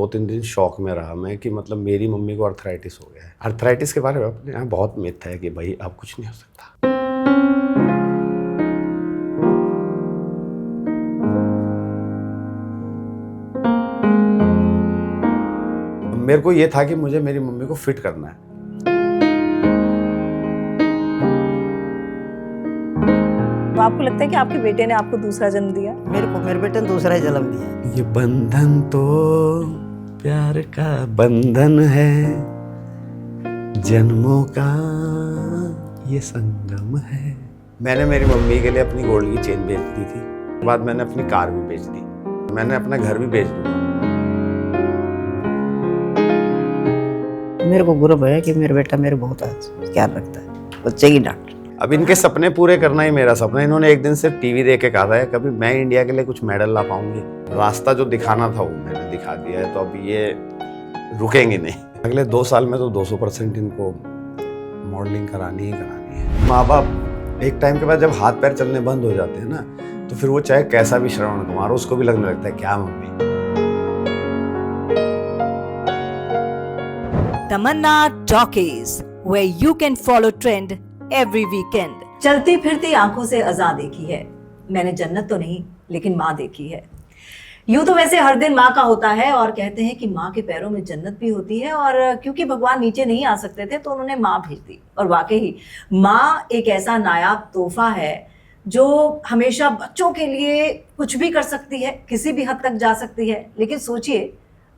2-3 दिन शौक में रहा मैं कि मतलब मेरी मम्मी को अर्थराइटिस हो गया है। अर्थराइटिस के बारे में अपने यहाँ बहुत मिथ है कि भाई अब कुछ नहीं हो सकता। मेरे को ये था कि मुझे मेरी मम्मी को फिट करना है। तो आपको लगता है कि आपके बेटे ने आपको दूसरा जन्म दिया? मेरे बेटे ने दूसरा ही जन्म दिया। ये बंधन तो प्यार का बंधन है, जन्मों का ये संगम है। मैंने मेरी मम्मी के लिए अपनी गोल्ड की चेन बेच दी थी, बाद मैंने अपनी कार भी बेच दी, मैंने अपना घर भी बेच दिया। मेरे को गर्व है कि मेरा बेटा मेरे बहुत ख्याल रखता है, बच्चे की डॉक्टर। अब इनके सपने पूरे करना ही मेरा सपना है। इन्होंने एक दिन सिर्फ टीवी देख के कहा था कभी मैं इंडिया के लिए कुछ मेडल ला पाऊंगी। रास्ता जो दिखाना था वो मैंने दिखा दिया है, तो अब ये रुकेंगे नहीं। अगले 2 साल में तो 200% इनको मॉडलिंग करानी ही करानी है। माँ बाप एक टाइम के बाद जब हाथ पैर चलने बंद हो जाते हैं ना, तो फिर वो चाहे कैसा भी श्रवण कुमार, उसको भी लगने लगता है क्या mummy. Tamanna talkies, where you can follow trend every weekend। चलती फिरती आंखों से अज़ां देखी है मैंने, जन्नत तो नहीं लेकिन माँ देखी है। यूं तो वैसे हर दिन माँ का होता है और कहते हैं कि माँ के पैरों में जन्नत भी होती है, और क्योंकि भगवान नीचे नहीं आ सकते थे तो उन्होंने माँ भेज दी। और वाकई ही माँ एक ऐसा नायाब तोहफा है जो हमेशा बच्चों के लिए कुछ भी कर सकती है, किसी भी हद तक जा सकती है। लेकिन सोचिए,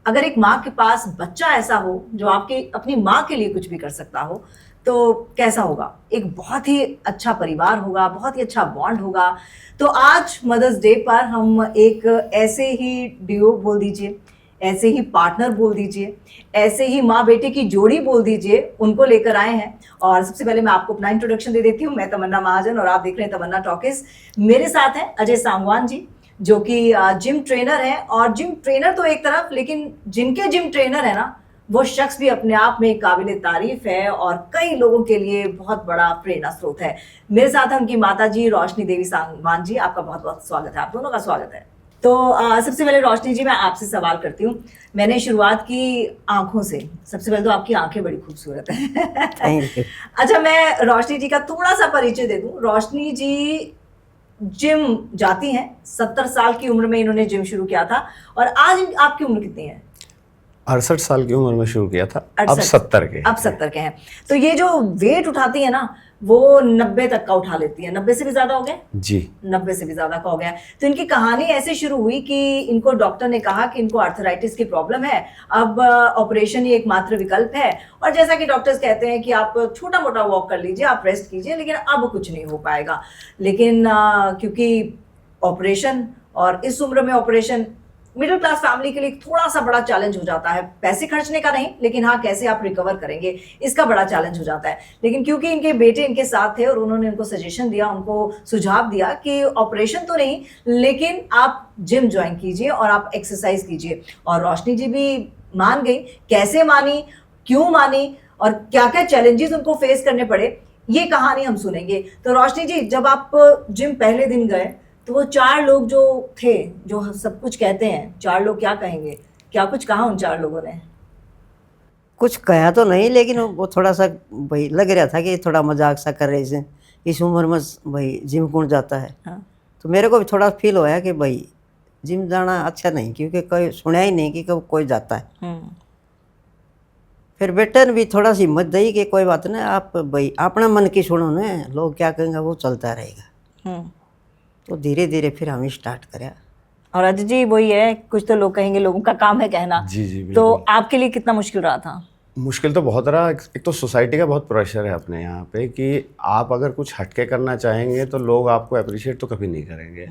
अगर एक माँ के पास बच्चा ऐसा हो जो आपकी अपनी माँ के लिए कुछ भी कर सकता हो, तो कैसा होगा? एक बहुत ही अच्छा परिवार होगा, बहुत ही अच्छा बॉन्ड होगा। तो आज मदर्स डे पर हम एक ऐसे ही डियो बोल दीजिए, ऐसे ही पार्टनर बोल दीजिए, ऐसे ही माँ बेटे की जोड़ी बोल दीजिए, उनको लेकर आए हैं। और सबसे पहले मैं आपको अपना इंट्रोडक्शन दे देती हूँ। मैं तमन्ना महाजन और आप देख रहे हैं तमन्ना टॉकीज। मेरे साथ हैं अजय सांगवान जी, जो कि जिम ट्रेनर है। और जिम ट्रेनर तो एक तरफ, लेकिन जिनके जिम ट्रेनर है ना, वो शख्स भी अपने आप में काबिल तारीफ है और कई लोगों के लिए बहुत बड़ा प्रेरणा स्रोत है। मेरे साथ हैं उनकी माता जी रोशनी देवी सांगवान जी। आपका बहुत बहुत स्वागत है, आप दोनों का स्वागत है। तो सबसे पहले रोशनी जी, मैं आपसे सवाल करती हूँ। मैंने शुरुआत की आंखों से। सबसे पहले तो आपकी आंखें बड़ी खूबसूरत है। Thank you. अच्छा, मैं रोशनी जी का थोड़ा सा परिचय दे दूं। रोशनी जी जिम जाती हैं, 70 साल की उम्र में इन्होंने जिम शुरू किया था। और आज आपकी उम्र कितनी है? 68 साल की उम्र में शुरू किया था, अब 68 70 के। अब 70 के हैं। तो ये जो वेट उठाती है ना, वो 90 तक का उठा लेती है। 90 से भी ज्यादा हो गया जी, 90 से भी ज्यादा का हो गया। तो इनकी कहानी ऐसे शुरू हुई कि इनको डॉक्टर ने कहा कि इनको आर्थराइटिस की प्रॉब्लम है, अब ऑपरेशन ही एकमात्र विकल्प है। और जैसा कि डॉक्टर्स कहते हैं कि आप छोटा मोटा वॉक कर लीजिए, आप रेस्ट कीजिए, लेकिन अब कुछ नहीं हो पाएगा। लेकिन क्योंकि ऑपरेशन, और इस उम्र में ऑपरेशन मिडिल क्लास फैमिली के लिए थोड़ा सा बड़ा चैलेंज हो जाता है। पैसे खर्चने का नहीं, लेकिन हाँ, कैसे आप रिकवर करेंगे, इसका बड़ा चैलेंज हो जाता है। लेकिन क्योंकि इनके बेटे इनके साथ थे और उन्होंने इनको सजेशन दिया, उनको सुझाव दिया कि ऑपरेशन तो नहीं, लेकिन आप जिम ज्वाइन कीजिए और आप एक्सरसाइज कीजिए। और रोशनी जी भी मान गई। कैसे मानी, क्यों मानी, और क्या क्या चैलेंजेस उनको फेस करने पड़े, ये कहानी हम सुनेंगे। तो रोशनी जी, जब आप जिम पहले दिन गए तो वो 4 लोग जो थे, जो सब कुछ कहते हैं, 4 लोग क्या कहेंगे, क्या कुछ कहा उन 4 लोगों ने? कुछ कहा तो नहीं, लेकिन वो थोड़ा सा भाई लग रहा था कि थोड़ा मजाक सा कर रहे थे, इस उम्र में भाई जिम कौन जाता है। हाँ। तो मेरे को भी थोड़ा फील होया कि भाई जिम जाना अच्छा नहीं, क्योंकि कोई सुना ही नहीं कि कोई जाता है। फिर बेटे ने भी थोड़ा सी हिम्मत दी कि कोई बात नहीं, आप भाई अपना मन की सुनो ना, लोग क्या कहेंगे वो चलता रहेगा। तो धीरे धीरे फिर हम स्टार्ट करें। और अजय जी वही है, कुछ तो लोग कहेंगे, लोगों का काम है कहना। जी जी, तो बिल्कुल। आपके लिए कितना मुश्किल रहा था? मुश्किल तो बहुत रहा। एक तो सोसाइटी का बहुत प्रेशर है अपने यहाँ पे कि आप अगर कुछ हटके करना चाहेंगे तो लोग आपको अप्रिशिएट तो कभी नहीं करेंगे,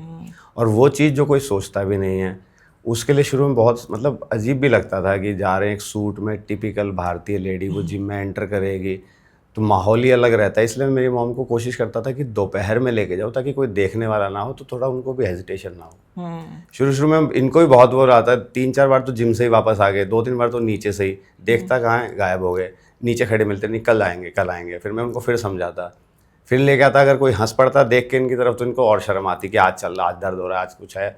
और वो चीज़ जो कोई सोचता भी नहीं है, उसके लिए शुरू में बहुत मतलब अजीब भी लगता था कि जा रहे हैं एक सूट में, टिपिकल भारतीय लेडी वो जिम में एंटर करेगी, तो माहौल ही अलग रहता है। इसलिए मैं मेरी मॉम को कोशिश करता था कि दोपहर में लेके जाओ ताकि कोई देखने वाला ना हो, तो थोड़ा उनको भी हेजिटेशन ना हो। शुरू में इनको भी बहुत वो रहा था। 3-4 बार तो जिम से ही वापस आ गए, 2-3 बार तो नीचे से ही, देखता कहाँ है, गायब हो गए, नीचे खड़े मिलते नहीं, कल आएंगे कल आएंगे। फिर मैं उनको फिर समझाता, फिर लेके आता। अगर कोई हंस पड़ता देख के इनकी तरफ तो इनको और शर्म आती कि आज चल रहा, आज दर्द हो रहा है, आज कुछ है।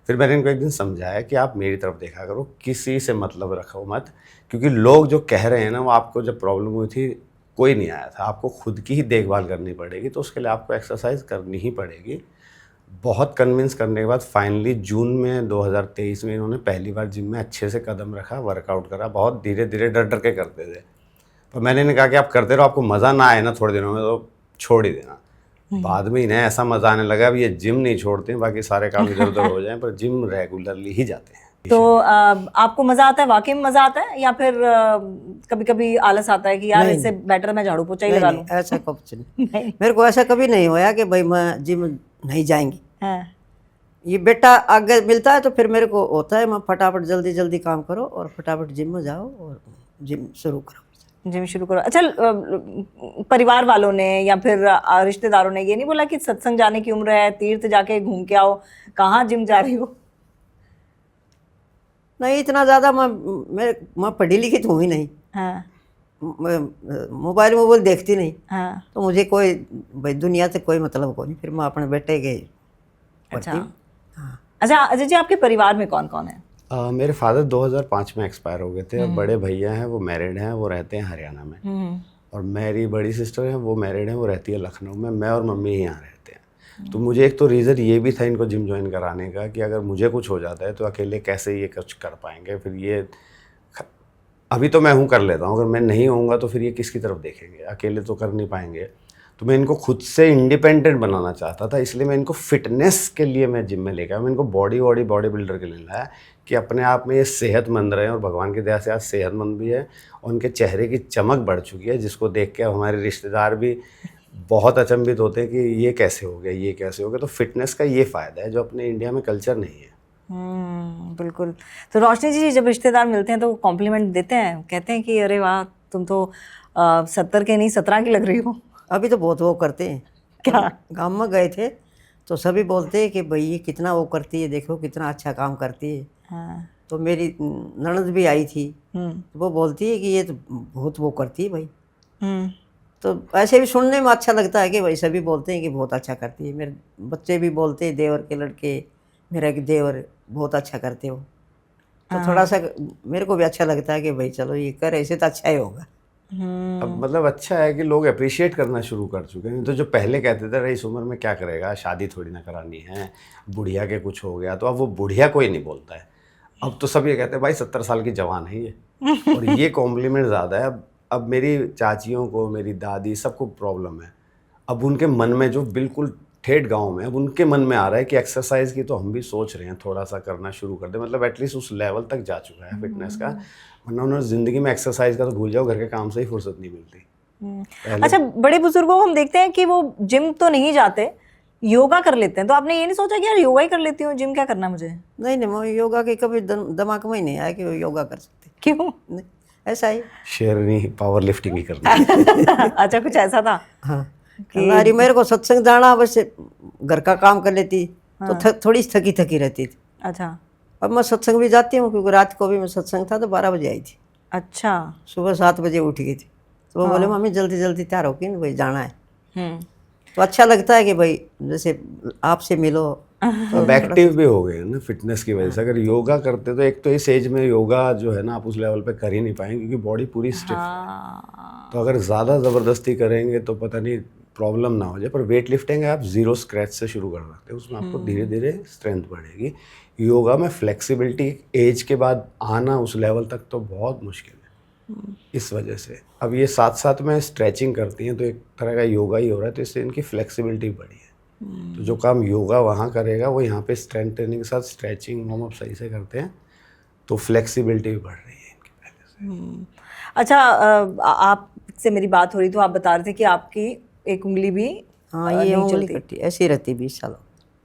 फिर मैंने इनको एक दिन समझाया कि आप मेरी तरफ देखा करो, किसी से मतलब रखो मत, क्योंकि लोग जो कह रहे हैं ना, वो आपको जब प्रॉब्लम हुई थी कोई नहीं आया था, आपको खुद की ही देखभाल करनी पड़ेगी, तो उसके लिए आपको एक्सरसाइज करनी ही पड़ेगी। बहुत कन्विंस करने के बाद फाइनली जून में 2023 में इन्होंने पहली बार जिम में अच्छे से कदम रखा, वर्कआउट करा। बहुत धीरे धीरे डर डर के करते थे, पर मैंने इन्हें कहा कि आप करते रहो, आपको मज़ा ना आए ना थोड़े दिनों में तो छोड़ ही देना। बाद में इन्हें ऐसा मज़ा आने लगा, अब ये जिम नहीं छोड़ते हैं, बाकी सारे काम इधर उधर हो जाएं, पर जिम रेगुलरली ही जाते हैं। तो आपको मजा आता है, वाकई में मजा आता है, या फिर कभी कभी आलस आता है कि यार इससे बेटर मैं झाड़ू पोछा ही लगा लूं? ऐसा कुछ नहीं, मेरे को ऐसा कभी नहीं होया कि भाई मैं जिम नहीं जाएंगी। हाँ। ये बेटा आगे मिलता है तो फिर मेरे को होता है मैं फटाफट जल्दी जल्दी काम करो और फटाफट जिम में जाओ और जिम शुरू करो। जिम शुरू करो। अच्छा, परिवार वालों ने या फिर रिश्तेदारों ने ये नहीं बोला कि सत्संग जाने की उम्र है, तीर्थ जाके घूम के आओ, कहाँ जिम जा रही हो? नहीं, इतना ज़्यादा मैं पढ़ी लिखी तो हूँ ही नहीं। हाँ। मोबाइल देखती नहीं। हाँ। तो मुझे कोई भाई दुनिया से कोई मतलब को नहीं, फिर मैं अपने बेटे के अच्छा। हाँ। अच्छा अजय जी, आपके परिवार में कौन कौन है? मेरे फादर 2005 में एक्सपायर हो गए थे, और बड़े भैया हैं वो मैरिड हैं, वो रहते हैं हरियाणा में, और मेरी बड़ी सिस्टर है वो मैरिड है, वो रहती है लखनऊ में। मैं और मम्मी यहाँ रहते हैं। तो मुझे एक तो रीज़न ये भी था इनको जिम ज्वाइन कराने का कि अगर मुझे कुछ हो जाता है तो अकेले कैसे ये कुछ कर पाएंगे, फिर ये अभी तो मैं कर लेता हूँ, अगर मैं नहीं होऊंगा तो फिर ये किसकी तरफ देखेंगे, अकेले तो कर नहीं पाएंगे। तो मैं इनको खुद से इंडिपेंडेंट बनाना चाहता था, इसलिए मैं इनको फिटनेस के लिए मैं जिम में लेके आया। मैं इनको बॉडी बिल्डर के लिए लाया कि अपने आप में ये सेहतमंद रहे, और भगवान की दया से आज सेहतमंद भी है, और उनके चेहरे की चमक बढ़ चुकी है, जिसको देख के हमारे रिश्तेदार भी बहुत अचंभित होते हैं कि ये कैसे हो गया, ये कैसे हो गया। तो फिटनेस का ये फ़ायदा है जो अपने इंडिया में कल्चर नहीं है। बिल्कुल। तो रोशनी जी, जब रिश्तेदार मिलते हैं तो कॉम्प्लीमेंट देते हैं, कहते हैं कि अरे वाह तुम तो 70 के नहीं 17 की लग रही हो? अभी तो बहुत वो करते हैं। क्या? गाँव में गए थे तो सभी बोलते हैं कि भाई ये कितना वो करती है, देखो कितना अच्छा काम करती है। हाँ। तो मेरी ननद भी आई थी, वो बोलती है कि ये तो बहुत वो करती है भाई। तो ऐसे भी सुनने में अच्छा लगता है कि भाई सभी बोलते हैं कि बहुत अच्छा करती है। मेरे बच्चे भी बोलते हैं, देवर के लड़के, मेरा एक देवर बहुत अच्छा करते हो। तो थोड़ा सा मेरे को भी अच्छा लगता है कि भाई चलो ये कर, ऐसे तो अच्छा ही होगा। अब मतलब अच्छा है कि लोग अप्रिशिएट करना शुरू कर चुके हैं। तो जो पहले कहते थे अरे इस उम्र में क्या करेगा, शादी थोड़ी ना करानी है, बुढ़िया के कुछ हो गया, तो अब वो बुढ़िया कोई नहीं बोलता है। अब तो सब ये कहते हैं भाई 70 साल की जवान है ये, और ये कॉम्प्लीमेंट ज़्यादा है। अब मेरी चाचियों को, मेरी दादी, सबको प्रॉब्लम है। अब उनके मन में जो बिल्कुल ठेठ गांव में, अब उनके मन में आ रहा है कि एक्सरसाइज की तो हम भी सोच रहे हैं थोड़ा सा करना शुरू कर दे, मतलब एटलीस्ट उस लेवल तक जा चुका है फिटनेस का। वरना उन्होंने ज़िंदगी में एक्सरसाइज का तो भूल जाओ, घर के काम से ही फुर्सत नहीं मिलती। अच्छा, बड़े बुजुर्गों को हम देखते हैं कि वो जिम तो नहीं जाते, योगा कर लेते हैं। तो आपने ये नहीं सोचा कि यार योगा ही कर लेती हूँ, जिम क्या करना मुझे? नहीं, मैं योगा के कभी दिमाग में ही नहीं आया कि वो योगा कर सकते। क्यों? नहीं, ऐसा ही शेरनी पावर लिफ्टिंग ही करनी। अच्छा, कुछ ऐसा था? हाँ, हमारी मेरे को सत्संग जाना, बस घर का काम कर लेती तो थोड़ी थकी थकी रहती थी। अच्छा। अब मैं सत्संग भी जाती हूँ, क्योंकि रात को भी मैं सत्संग था तो 12 बजे आई थी। अच्छा। सुबह 7 बजे उठ गई थी। तो वो बोले मम्मी जल्दी जल्दी तैयार हो कि भाई जाना है। तो अच्छा लगता है कि भाई जैसे आपसे मिलो। अब एक्टिव भी हो गए ना फिटनेस की वजह से। अगर योगा करते तो एक तो इस एज में योगा जो है ना आप उस लेवल पे कर ही नहीं पाएंगे, क्योंकि बॉडी पूरी स्टिफ है। तो अगर ज़्यादा ज़बरदस्ती करेंगे तो पता नहीं प्रॉब्लम ना हो जाए। पर वेट लिफ्टिंग आप जीरो स्क्रैच से शुरू कर सकते हैं, उसमें आपको धीरे धीरे स्ट्रेंथ बढ़ेगी। योगा में फ्लेक्सिबिलिटी एज के बाद आना उस लेवल तक तो बहुत मुश्किल है। इस वजह से अब ये साथ साथ में स्ट्रेचिंग करती हैं, तो एक तरह का योगा ही हो रहा है, तो इससे इनकी फ्लेक्सिबिलिटी बढ़ी है। तो जो काम योगा वहाँ करेगा वो यहाँ पे स्ट्रेंथ ट्रेनिंग के साथ स्ट्रेचिंग वार्म अप सही से करते हैं, तो फ्लेक्सिबिलिटी भी बढ़ रही है इनकी पहले से। अच्छा, आपसे मेरी बात हो रही तो आप बता रहे थे कि आपकी एक उंगली भी हाँ, ये उंगली कटी ऐसी रहती 20 सालों।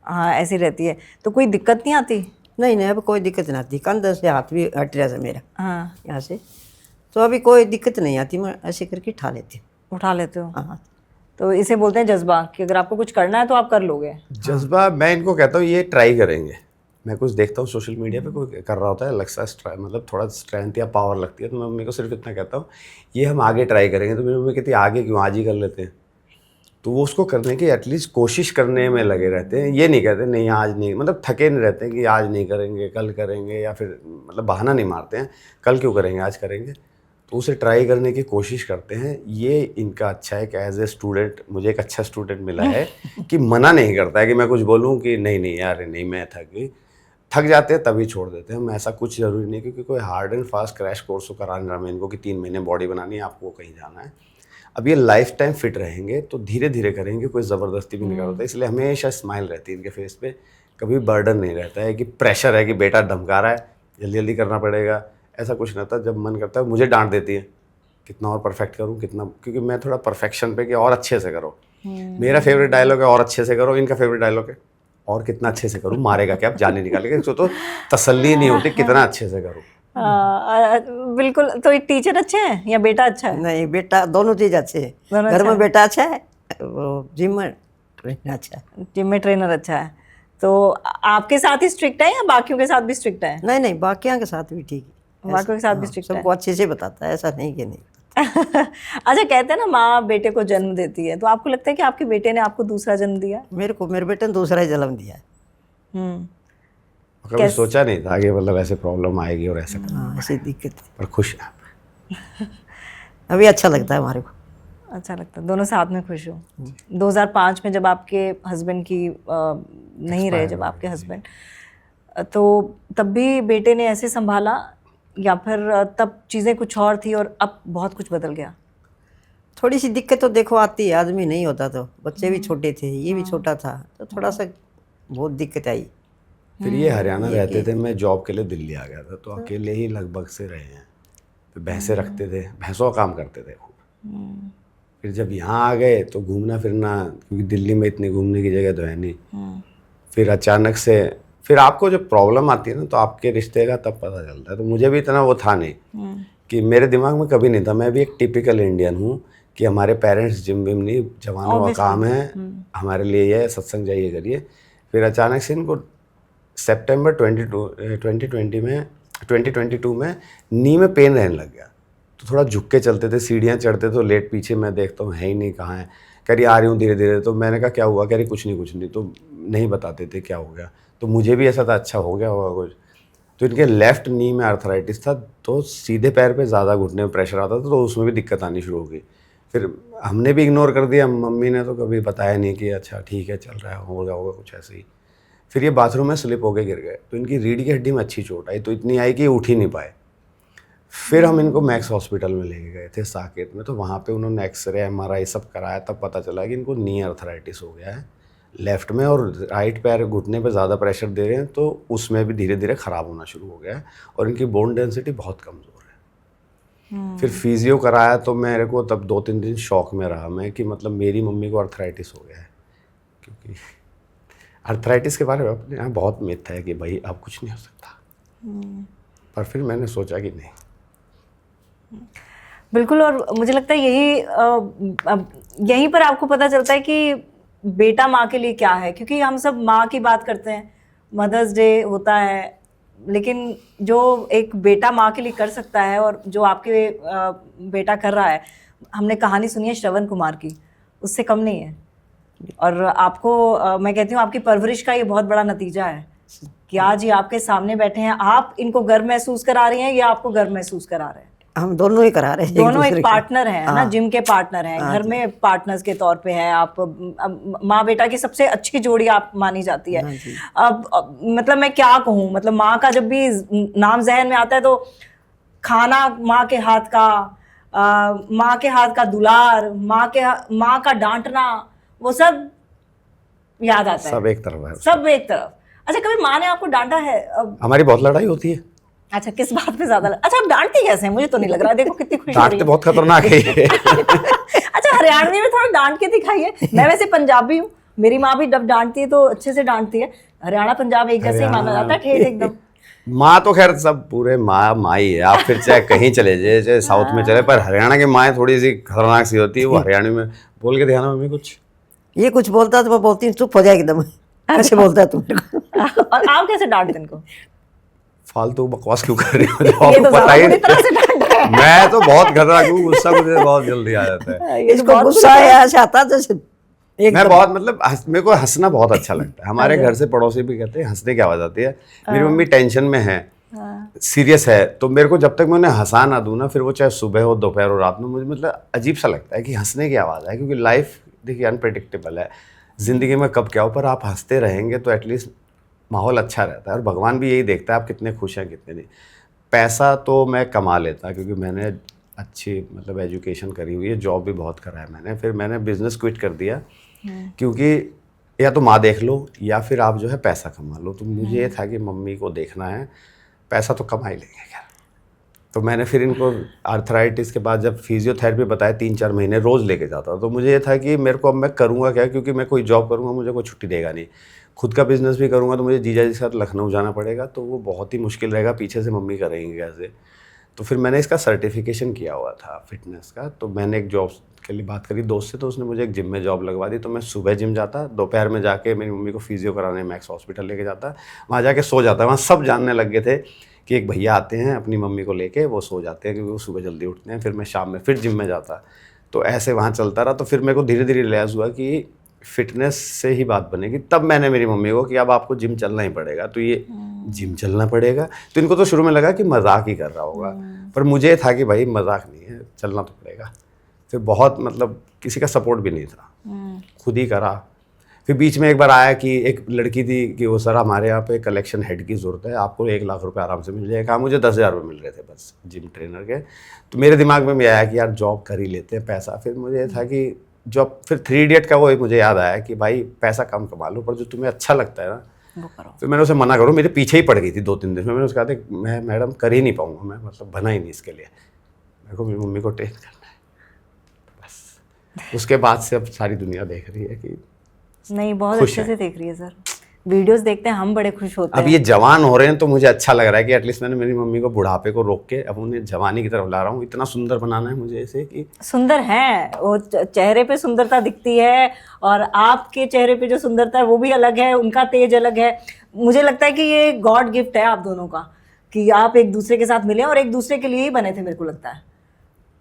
हाँ, ऐसी रहती है। तो कोई दिक्कत नहीं आती? नहीं, अब कोई दिक्कत नहीं आती। कंधे से हाथ भी हट रहा था मेरा, हाँ, यहाँ से, तो अभी कोई दिक्कत नहीं आती। मैं ऐसे करके उठा लेती हूँ। उठा लेते हो? हाँ। तो इसे बोलते हैं जज्बा, कि अगर आपको कुछ करना है तो आप कर लोगे। जज्बा, मैं इनको कहता हूँ ये ट्राई करेंगे। मैं कुछ देखता हूँ सोशल मीडिया पे कोई कर रहा होता है, लगता है मतलब थोड़ा स्ट्रेंथ या पावर लगती है, तो मैं मम्मी को सिर्फ इतना कहता हूँ ये हम आगे ट्राई करेंगे। तो मेरी मम्मी कहती है आगे क्यों, आज ही कर लेते हैं। तो वो उसको करने की एटलीस्ट कोशिश करने में लगे रहते हैं। ये नहीं कहते नहीं आज नहीं, मतलब थके नहीं रहते हैं कि आज नहीं करेंगे कल करेंगे, या फिर मतलब बहाना नहीं मारते हैं कल क्यों करेंगे आज करेंगे, तो उसे ट्राई करने की कोशिश करते हैं। ये इनका अच्छा है कि एज ए स्टूडेंट मुझे एक अच्छा स्टूडेंट मिला है कि मना नहीं करता है कि मैं कुछ बोलूँ कि नहीं नहीं यार नहीं मैं थक जाते हैं तभी छोड़ देते हैं हम। ऐसा कुछ ज़रूरी नहीं, क्योंकि कोई hard and fast crash course तो कराना रहा इनको कि 3 महीने बॉडी बनानी है आपको कहीं जाना है। अब ये लाइफ टाइम फिट रहेंगे तो धीरे धीरे करेंगे, कोई ज़बरदस्ती भी नहीं करता, इसलिए हमेशा स्माइल रहती है इनके फेस पे, कभी बर्डन नहीं रहता है कि प्रेशर है कि बेटा धमका रहा है जल्दी जल्दी करना पड़ेगा, ऐसा कुछ नहीं था। जब मन करता है मुझे डांट देती है कितना और परफेक्ट करूँ कितना, क्योंकि मैं थोड़ा परफेक्शन पे कि और अच्छे से करो। मेरा फेवरेट डायलॉग है और अच्छे से करो, इनका फेवरेट डायलॉग है और कितना अच्छे से करूँ, मारेगा क्या अब जाने निकालेगा, इसको तो तसल्ली नहीं होती कितना अच्छे से करूँ। बिल्कुल। तो एक टीचर अच्छे हैं या बेटा अच्छा है? नहीं बेटा दोनों चीज अच्छे है, दोनों घर अच्छा में बेटा अच्छा है, वो जिम में ट्रेनर अच्छा है। जिम में ट्रेनर अच्छा है। तो आपके साथ ही स्ट्रिक्ट है या बाकियों के साथ भी स्ट्रिक्ट है? नहीं नहीं बाकियों के साथ भी ठीक है, बाकियों के साथ भी स्ट्रिक्ट है। सबको अच्छे से बताता है, ऐसा नहीं कि नहीं। अच्छा, कहते हैं ना माँ बेटे को जन्म देती है, तो आपको लगता है कि आपके बेटे ने आपको दूसरा जन्म दिया? मेरे बेटे ने दूसरा ही जन्म दिया है। कभी सोचा नहीं था कि मतलब ऐसे प्रॉब्लम आएगी और ऐसे हाँ ऐसी दिक्कत है, पर खुश हैं। अभी अच्छा लगता है हमारे को। अच्छा लगता है, दोनों साथ में खुश हो। 2005 में जब आपके हस्बैंड की नहीं रहे, जब आपके हस्बैंड, तो तब भी बेटे ने ऐसे संभाला या फिर तब चीज़ें कुछ और थी और अब बहुत कुछ बदल गया? थोड़ी सी दिक्कत तो देखो आती है, आदमी नहीं होता तो, बच्चे भी छोटे थे ये भी छोटा था, तो थोड़ा सा बहुत दिक्कत आई। फिर ये हरियाणा रहते थे, मैं जॉब के लिए दिल्ली आ गया था, तो अकेले ही लगभग से रहे हैं। फिर भैंसे रखते थे, भैंसों का काम करते थे खूब। फिर जब यहाँ आ गए तो घूमना फिरना, क्योंकि दिल्ली में इतनी घूमने की जगह तो है नहीं। फिर अचानक से फिर आपको जब प्रॉब्लम आती है ना तो आपके रिश्ते का तब पता चलता है। तो मुझे भी इतना वो था नहीं कि मेरे दिमाग में कभी नहीं था, मैं भी एक टिपिकल इंडियन हूँ कि हमारे पेरेंट्स जिम विम नहीं, जवानों का काम है, हमारे लिए ये है सत्संग जाइए करिए। फिर अचानक से इनको सितंबर 2022 में नी में पेन रहने लग गया, तो थोड़ा झुक के चलते थे, सीढ़ियाँ चढ़ते तो लेट पीछे मैं देखता हूँ है ही नहीं, कहाँ है, कह रही आ रही हूँ धीरे धीरे। तो मैंने कहा क्या हुआ, कह रही कुछ नहीं, तो नहीं बताते थे क्या हो गया। तो मुझे भी ऐसा था अच्छा हो गया होगा कुछ। तो इनके लेफ्ट नी में आर्थराइटिस था, तो सीधे पैर पे ज़्यादा घुटने में प्रेशर आता था, तो उसमें भी दिक्कत आनी शुरू हो गई। फिर हमने भी इग्नोर कर दिया, मम्मी ने तो कभी बताया नहीं कि अच्छा ठीक है चल रहा है, होगा कुछ ऐसे ही। फिर ये बाथरूम में स्लिप होके गिर गए, तो इनकी रीढ़ की हड्डी में अच्छी चोट आई, तो इतनी आई कि उठ ही नहीं पाए। फिर हम इनको मैक्स हॉस्पिटल में लेके गए थे साकेत में, तो वहाँ पे उन्होंने एक्सरे MRI सब कराया, तब पता चला कि इनको नी आर्थराइटिस हो गया है लेफ्ट में, और राइट पैर घुटने पे ज़्यादा प्रेशर दे रहे हैं, तो उसमें भी धीरे धीरे ख़राब होना शुरू हो गया है, और इनकी बोन डेंसिटी बहुत कमज़ोर है। फिर फिजियो कराया, तो मेरे को तब 2-3 दिन शॉक में रहा मैं कि मतलब मेरी मम्मी को आर्थराइटिस हो गया है, क्योंकि आर्थराइटिस के बारे में अपने यहाँ बहुत मिथ है कि भाई अब कुछ नहीं हो सकता, पर फिर मैंने सोचा कि नहीं। बिल्कुल। और मुझे लगता है यहीं पर आपको पता चलता है कि बेटा माँ के लिए क्या है, क्योंकि हम सब माँ की बात करते हैं, मदर्स डे होता है, लेकिन जो एक बेटा माँ के लिए कर सकता है और जो आपके बेटा कर रहा है, हमने कहानी सुनी है श्रवण कुमार की, उससे कम नहीं है। और आपको मैं कहती हूँ आपकी परवरिश का ये बहुत बड़ा नतीजा है कि आज ये आपके सामने बैठे हैं, आप इनको गर्व महसूस करा रही हैं या आपको गर्व महसूस करा रहे हैं? हम दोनों ही करा रहे हैं, दोनों एक पार्टनर हैं ना, जिम के पार्टनर हैं, घर में पार्टनर्स के तौर पे हैं आप। माँ बेटा की सबसे अच्छी जोड़ी आप मानी जाती है। अब मतलब मैं क्या कहूँ, मतलब माँ का जब भी नाम जहन में आता है तो खाना माँ के हाथ का, माँ के हाथ का दुलार, माँ का डांटना, वो सब याद आता है। सब एक तरफ है, सब एक तरफ। अच्छा, कभी माँ ने आपको डांटा है? हमारी बहुत लड़ाई होती है। अच्छा, किस बात पे ज्यादा अच्छा, आप डांटती कैसे हैं? मुझे तो नहीं लग रहा। देखो कितनी खुशी हो रही डांटते बहुत खतरनाक है ये। अच्छा, हरियाणवी में थोड़ा डांट के दिखाइए। मैं वैसे पंजाबी हूँ, मेरी माँ भी जब डांटती है तो अच्छे से डांटती है। हरियाणा पंजाब एक जैसे ही माना जाता है, ठेठ एकदम। माँ तो खैर सब पूरे माँ ही है, आप फिर चाहे कहीं चले जाए, चाहे साउथ में चले, पर हरियाणा की माँ थोड़ी सी खतरनाक सी होती है। वो हरियाणवी में बोल के दिखाना मम्मी कुछ, ये कुछ बोलता है तो मैं बोलती हूँ चुप हो जाए एकदम, कैसे बोलता है तुम मेरे को। और आप कैसे डांटते इनको? फालतू बकवास क्यों कर रही हो, ये तो पता ही बुरी तरह से डांटा है। मैं तो बहुत खतरनाक हूँ, गुस्सा मुझे बहुत जल्दी आ जाता है। इसको गुस्सा है ऐसे आता है जैसे मैं बहुत मतलब मेरे को हंसना बहुत अच्छा लगता है। हमारे घर से पड़ोसी भी कहते हैं हंसने की आवाज़ आती है। मेरी मम्मी टेंशन में है, सीरियस है, तो मेरे को जब तक मैं उन्हें हंसा ना दूँ ना, फिर वो चाहे सुबह हो, दोपहर हो, रात में, मुझे मतलब अजीब सा लगता है कि हंसने की आवाज़ है। क्योंकि लाइफ देखिए अनप्रेडिक्टेबल है, ज़िंदगी में कब क्या हो, पर आप हंसते रहेंगे तो एटलीस्ट माहौल अच्छा रहता है। और भगवान भी यही देखता है आप कितने खुश हैं कितने नहीं। पैसा तो मैं कमा लेता क्योंकि मैंने अच्छी मतलब एजुकेशन करी हुई है, जॉब भी बहुत करा है मैंने। फिर मैंने बिज़नेस क्विट कर दिया क्योंकि या तो माँ देख लो या फिर आप जो है पैसा कमा लो। तो मुझे ये था कि मम्मी को देखना है, पैसा तो कमा ही लेंगे क्या। तो मैंने फिर इनको आर्थराइटिस के बाद जब फिजियोथेरेपी बताया 3-4 महीने रोज़ लेके जाता, तो मुझे ये था कि मेरे को अब मैं करूँगा क्या, क्योंकि मैं कोई जॉब करूँगा मुझे कोई छुट्टी देगा नहीं। खुद का बिज़नेस भी करूँगा तो मुझे जीजा जी के साथ लखनऊ जाना पड़ेगा, तो वो बहुत ही मुश्किल रहेगा, पीछे से मम्मी करेंगे कैसे। तो फिर मैंने इसका सर्टिफिकेशन किया हुआ था फिटनेस का। तो मैंने एक जॉब के लिए बात करी दोस्त से, तो उसने मुझे एक जिम में जॉब लगवा दी। तो मैं सुबह जिम जाता, दोपहर में जाके मेरी मम्मी को फिजियो कराने मैक्स हॉस्पिटल लेके जाता, वहाँ जाके सो जाता। वहाँ सब जानने लग गए थे कि एक भैया आते हैं अपनी मम्मी को लेके, वो सो जाते हैं क्योंकि वो सुबह जल्दी उठते हैं। फिर मैं शाम में फिर जिम में जाता, तो ऐसे वहाँ चलता रहा। तो फिर मेरे को धीरे धीरे रियलाइज़ हुआ कि फिटनेस से ही बात बनेगी। तब मैंने मेरी मम्मी को कि अब आपको जिम चलना ही पड़ेगा, तो ये जिम चलना पड़ेगा। तो इनको तो शुरू में लगा कि मजाक ही कर रहा होगा, पर मुझे था कि भाई मजाक नहीं है, चलना तो पड़ेगा। फिर बहुत मतलब किसी का सपोर्ट भी नहीं था, खुद ही करा। फिर बीच में एक बार आया कि एक लड़की थी कि वो सर हमारे यहाँ पे कलेक्शन हेड की ज़रूरत है, आपको 1 लाख रुपए आराम से मिल जाएगा। कहा मुझे 10,000 रुपये मिल रहे थे बस जिम ट्रेनर के। तो मेरे दिमाग में भी आया कि यार जॉब कर ही लेते हैं, पैसा। फिर मुझे ये था कि जॉब, फिर 3 इडियट का वो मुझे याद आया कि भाई पैसा कम कमा लो पर जो तुम्हें अच्छा लगता है ना वो करो। फिर मैंने उसे मना करो, मेरे पीछे ही पड़ गई थी 2-3 दिन में। मैंने उसका कहा मैं मैडम कर ही नहीं पाऊँगा, मैं मतलब बना ही नहीं इसके लिए, मेरे को मेरी मम्मी को ट्रेन करना है बस। उसके बाद से अब सारी दुनिया देख रही है कि नहीं, बहुत खुश अच्छे है। से देख रही है सर। वीडियोस देखते हैं हम, बड़े खुश होते अब हैं। ये जवान हो रहे हैं तो मुझे अच्छा लग रहा है कि एटलीस्ट मैंने मेरी मम्मी को बुढ़ापे को रोक के अब उन्हें जवानी की तरफ ला रहा हूँ। इतना सुंदर बनाना है मुझे ऐसे कि सुंदर है वो, चेहरे पे सुंदरता दिखती है और आपके चेहरे पे जो सुंदरता है वो भी अलग है, उनका तेज अलग है। मुझे लगता है कि ये गॉड गिफ्ट है आप दोनों का, कि आप एक दूसरे के साथ मिले और एक दूसरे के लिए ही बने थे, मेरे को लगता है।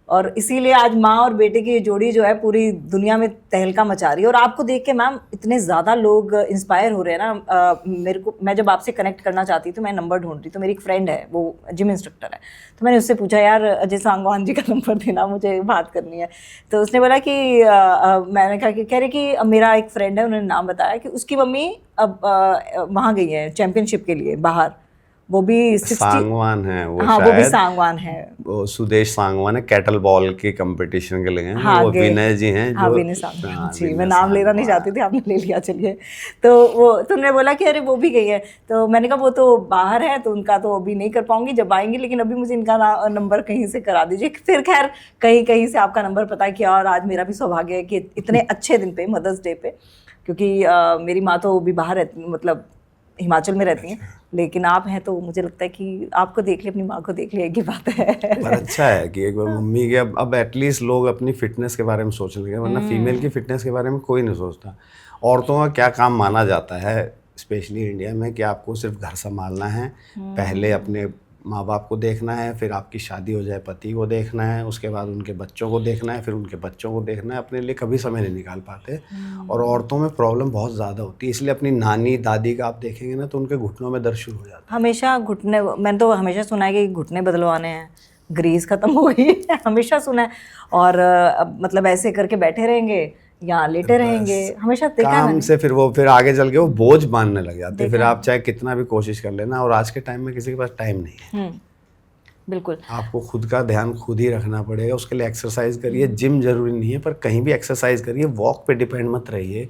और इसीलिए आज माँ और बेटे की ये जोड़ी जो है पूरी दुनिया में तहलका मचा रही है। और आपको देख के मैम इतने ज़्यादा लोग इंस्पायर हो रहे हैं ना। मेरे को, मैं जब आपसे कनेक्ट करना चाहती थी, मैं नंबर ढूंढ रही, तो मेरी एक फ्रेंड है, वो जिम इंस्ट्रक्टर है। तो मैंने उससे पूछा यार अजय सांगवान जी का नंबर देना, मुझे बात करनी है। तो उसने बोला कि मैंने कहा कि कह रहे कि मेरा एक फ्रेंड है, उन्होंने नाम बताया कि उसकी मम्मी अब वहाँ गई है चैम्पियनशिप के लिए बाहर, वो भी 60। सांगवान है वो, हाँ वो भी शायद सांगवान है, वो सुदेश सांगवान है, कैटल बॉल के कंपटीशन के लिए हैं। हाँ, वो गए। विनय जी हैं हाँ जो विनय सांगवान हाँ, जी, विनय मैं नाम लेना नहीं सांगवान। चाहती थी, आपने ले लिया, चलिए। तो वो, तो उन्होंने बोला कि अरे वो भी गई है। तो मैंने कहा वो तो बाहर है तो उनका तो अभी नहीं कर पाऊंगी, जब आएंगी, लेकिन अभी मुझे इनका नंबर कहीं से करा दीजिए। फिर खैर कहीं कहीं से आपका नंबर पता किया और आज मेरा भी सौभाग्य है कि इतने अच्छे दिन पे, मदर्स डे पे, क्योंकि मेरी माँ तो भी बाहर रहती, मतलब हिमाचल में रहती हैं, लेकिन आप हैं तो मुझे लगता है कि आपको देख लिया, अपनी माँ को देख लिया, एक ही बात है। पर अच्छा है कि एक बार मम्मी के अब एटलीस्ट लोग अपनी फिटनेस के बारे में सोचने लगे, वरना फीमेल की फिटनेस के बारे में कोई नहीं सोचता। औरतों का क्या काम माना जाता है स्पेशली इंडिया में कि आपको सिर्फ घर संभालना है, पहले अपने माँ बाप को देखना है, फिर आपकी शादी हो जाए पति को देखना है, उसके बाद उनके बच्चों को देखना है, फिर उनके बच्चों को देखना है, अपने लिए कभी समय नहीं निकाल पाते। और औरतों में प्रॉब्लम बहुत ज़्यादा होती है, इसलिए अपनी नानी दादी का आप देखेंगे ना तो उनके घुटनों में दर्द शुरू हो जाता है। हमेशा घुटने, मैंने तो हमेशा सुना है कि घुटने बदलवाने हैं, ग्रीस खत्म हो गई है, हमेशा सुना है। और मतलब ऐसे करके बैठे रहेंगे या लेटे रहेंगे, हमेशा देखा है काम मैंने। से फिर वो फिर आगे चल के वो बोझ मानने लग जाते हैं। फिर आप चाहे कितना भी कोशिश कर लेना, और आज के टाइम में किसी के पास टाइम नहीं है। बिल्कुल। आपको खुद का ध्यान खुद ही रखना पड़ेगा, उसके लिए एक्सरसाइज करिए। जिम जरूरी नहीं है पर कहीं भी एक्सरसाइज करिए, वॉक पे डिपेंड मत रहिए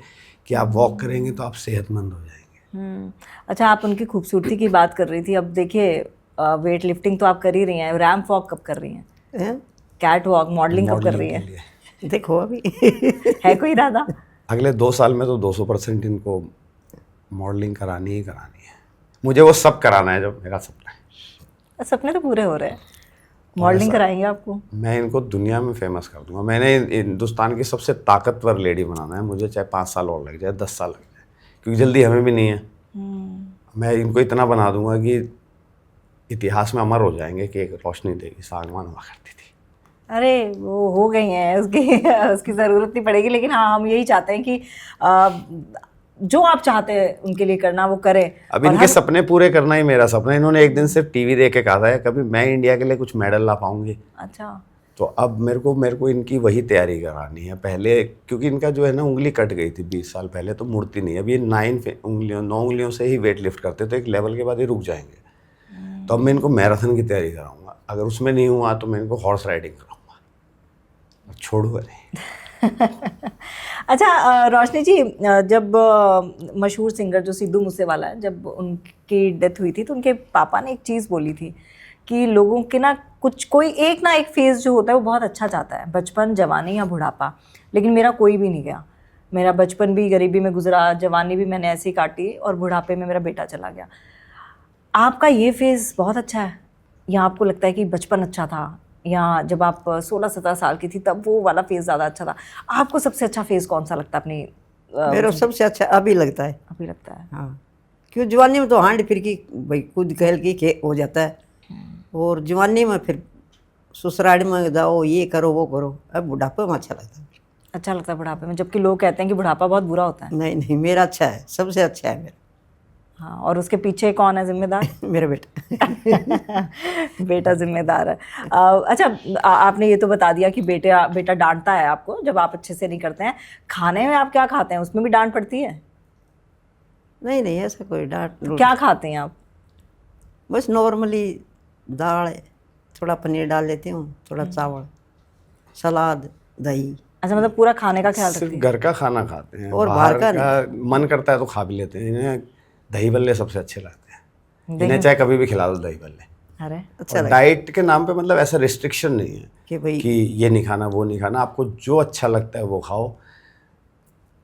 कि आप वॉक करेंगे तो आप सेहतमंद हो जाएंगे। अच्छा, आप उनकी खूबसूरती की बात कर रही थी, अब देखिए वेट लिफ्टिंग तो आप कर ही रही हैं, रैंप वॉक कब कर रही हैं, कैट वॉक, मॉडलिंग कब कर रही के हैं, लिए देखो अभी है कोई इरादा? अगले 2 साल में तो 200% इनको मॉडलिंग करानी ही करानी है। मुझे वो सब कराना है जो मेरा सपना है। सपने तो पूरे हो रहे हैं, मॉडलिंग कराएंगे आपको। मैं इनको दुनिया में फेमस कर दूंगा। मैंने हिंदुस्तान की सबसे ताकतवर लेडी बनाना है, मुझे चाहे 5 साल और लग जाए, 10 साल लग जाए, क्योंकि जल्दी हमें भी नहीं है। मैं इनको इतना बना दूंगा कि इतिहास में अमर हो जाएंगे कि एक रोशनी देवी सांगवान हुआ करती थी। अरे वो हो गई हैं, उसकी उसकी ज़रूरत नहीं पड़ेगी, लेकिन हाँ हम यही चाहते हैं कि जो आप चाहते हैं उनके लिए करना वो करें। अब और इनके सपने पूरे करना ही मेरा सपना है। इन्होंने एक दिन सिर्फ टीवी देख के कहा था कभी मैं इंडिया के लिए कुछ मेडल ला पाऊंगी। अच्छा, तो अब मेरे को इनकी वही तैयारी करानी है पहले, क्योंकि इनका जो है ना उंगली कट गई थी 20 साल पहले, तो मुड़ती नहीं। अब ये 9 उंगलियों से ही वेट लिफ्ट करते, तो एक लेवल के बाद ये रुक जाएंगे। तो अब मैं इनको मैराथन की तैयारी कराऊंगा, अगर उसमें नहीं हुआ तो मैं इनको हॉर्स राइडिंग कराऊंगा, और छोड़ूंगा नहीं। अच्छा रोशनी जी, जब मशहूर सिंगर जो सिद्धू मूसेवाला है, जब उनकी डेथ हुई थी तो उनके पापा ने एक चीज़ बोली थी कि लोगों के ना कोई एक ना एक फेज़ जो होता है वो बहुत अच्छा जाता है, बचपन, जवानी या बुढ़ापा, लेकिन मेरा कोई भी नहीं गया। मेरा बचपन भी गरीबी में गुजरा, जवानी भी मैंने ऐसे ही काटी, और बुढ़ापे में मेरा बेटा चला गया। आपका ये फेज़ बहुत अच्छा है, या आपको लगता है कि बचपन अच्छा था, या जब आप 16-17 साल की थी तब वो वाला फेज़ ज़्यादा अच्छा था? आपको सबसे अच्छा फेज़ कौन सा लगता है अपनी मेरा सबसे अच्छा अभी लगता है। अभी लगता है? हाँ, क्यों जवानी में तो हांड फिर की भाई खुद कहल की हो जाता है, और जवानी में फिर ससुराल में जाओ, ये करो वो करो। अब बुढ़ापे में अच्छा लगता है। अच्छा लगता है बुढ़ापे में, जबकि लोग कहते हैं कि बुढ़ापा बहुत बुरा होता है। नहीं नहीं, मेरा अच्छा है, सबसे अच्छा है मेरा। हाँ, और उसके पीछे कौन है जिम्मेदार? मेरा बेटा। बेटा जिम्मेदार है। अच्छा, आपने ये तो बता दिया कि बेटा डांटता है आपको जब आप अच्छे से नहीं करते हैं। खाने में आप क्या खाते हैं, उसमें भी डांट पड़ती है? नहीं नहीं, ऐसा कोई डांट। तो क्या खाते हैं आप? बस नॉर्मली दाल, थोड़ा पनीर डाल लेती हूँ, थोड़ा चावल, सलाद, दही। अच्छा, मतलब पूरा खाने का ख्याल सिर्फ रखती है? घर का खाना खाते हैं, और बाहर बाहर का मन करता है तो खा भी लेते हैं। इन्हें दही बल्ले सबसे अच्छे लगते हैं, इन्हें चाहे कभी भी खिला दो दही बल्ले। अरे अच्छा और डाइट के नाम पे मतलब ऐसा रिस्ट्रिक्शन नहीं है कि भाई कि ये नहीं खाना वो नहीं खाना, आपको जो अच्छा लगता है वो खाओ,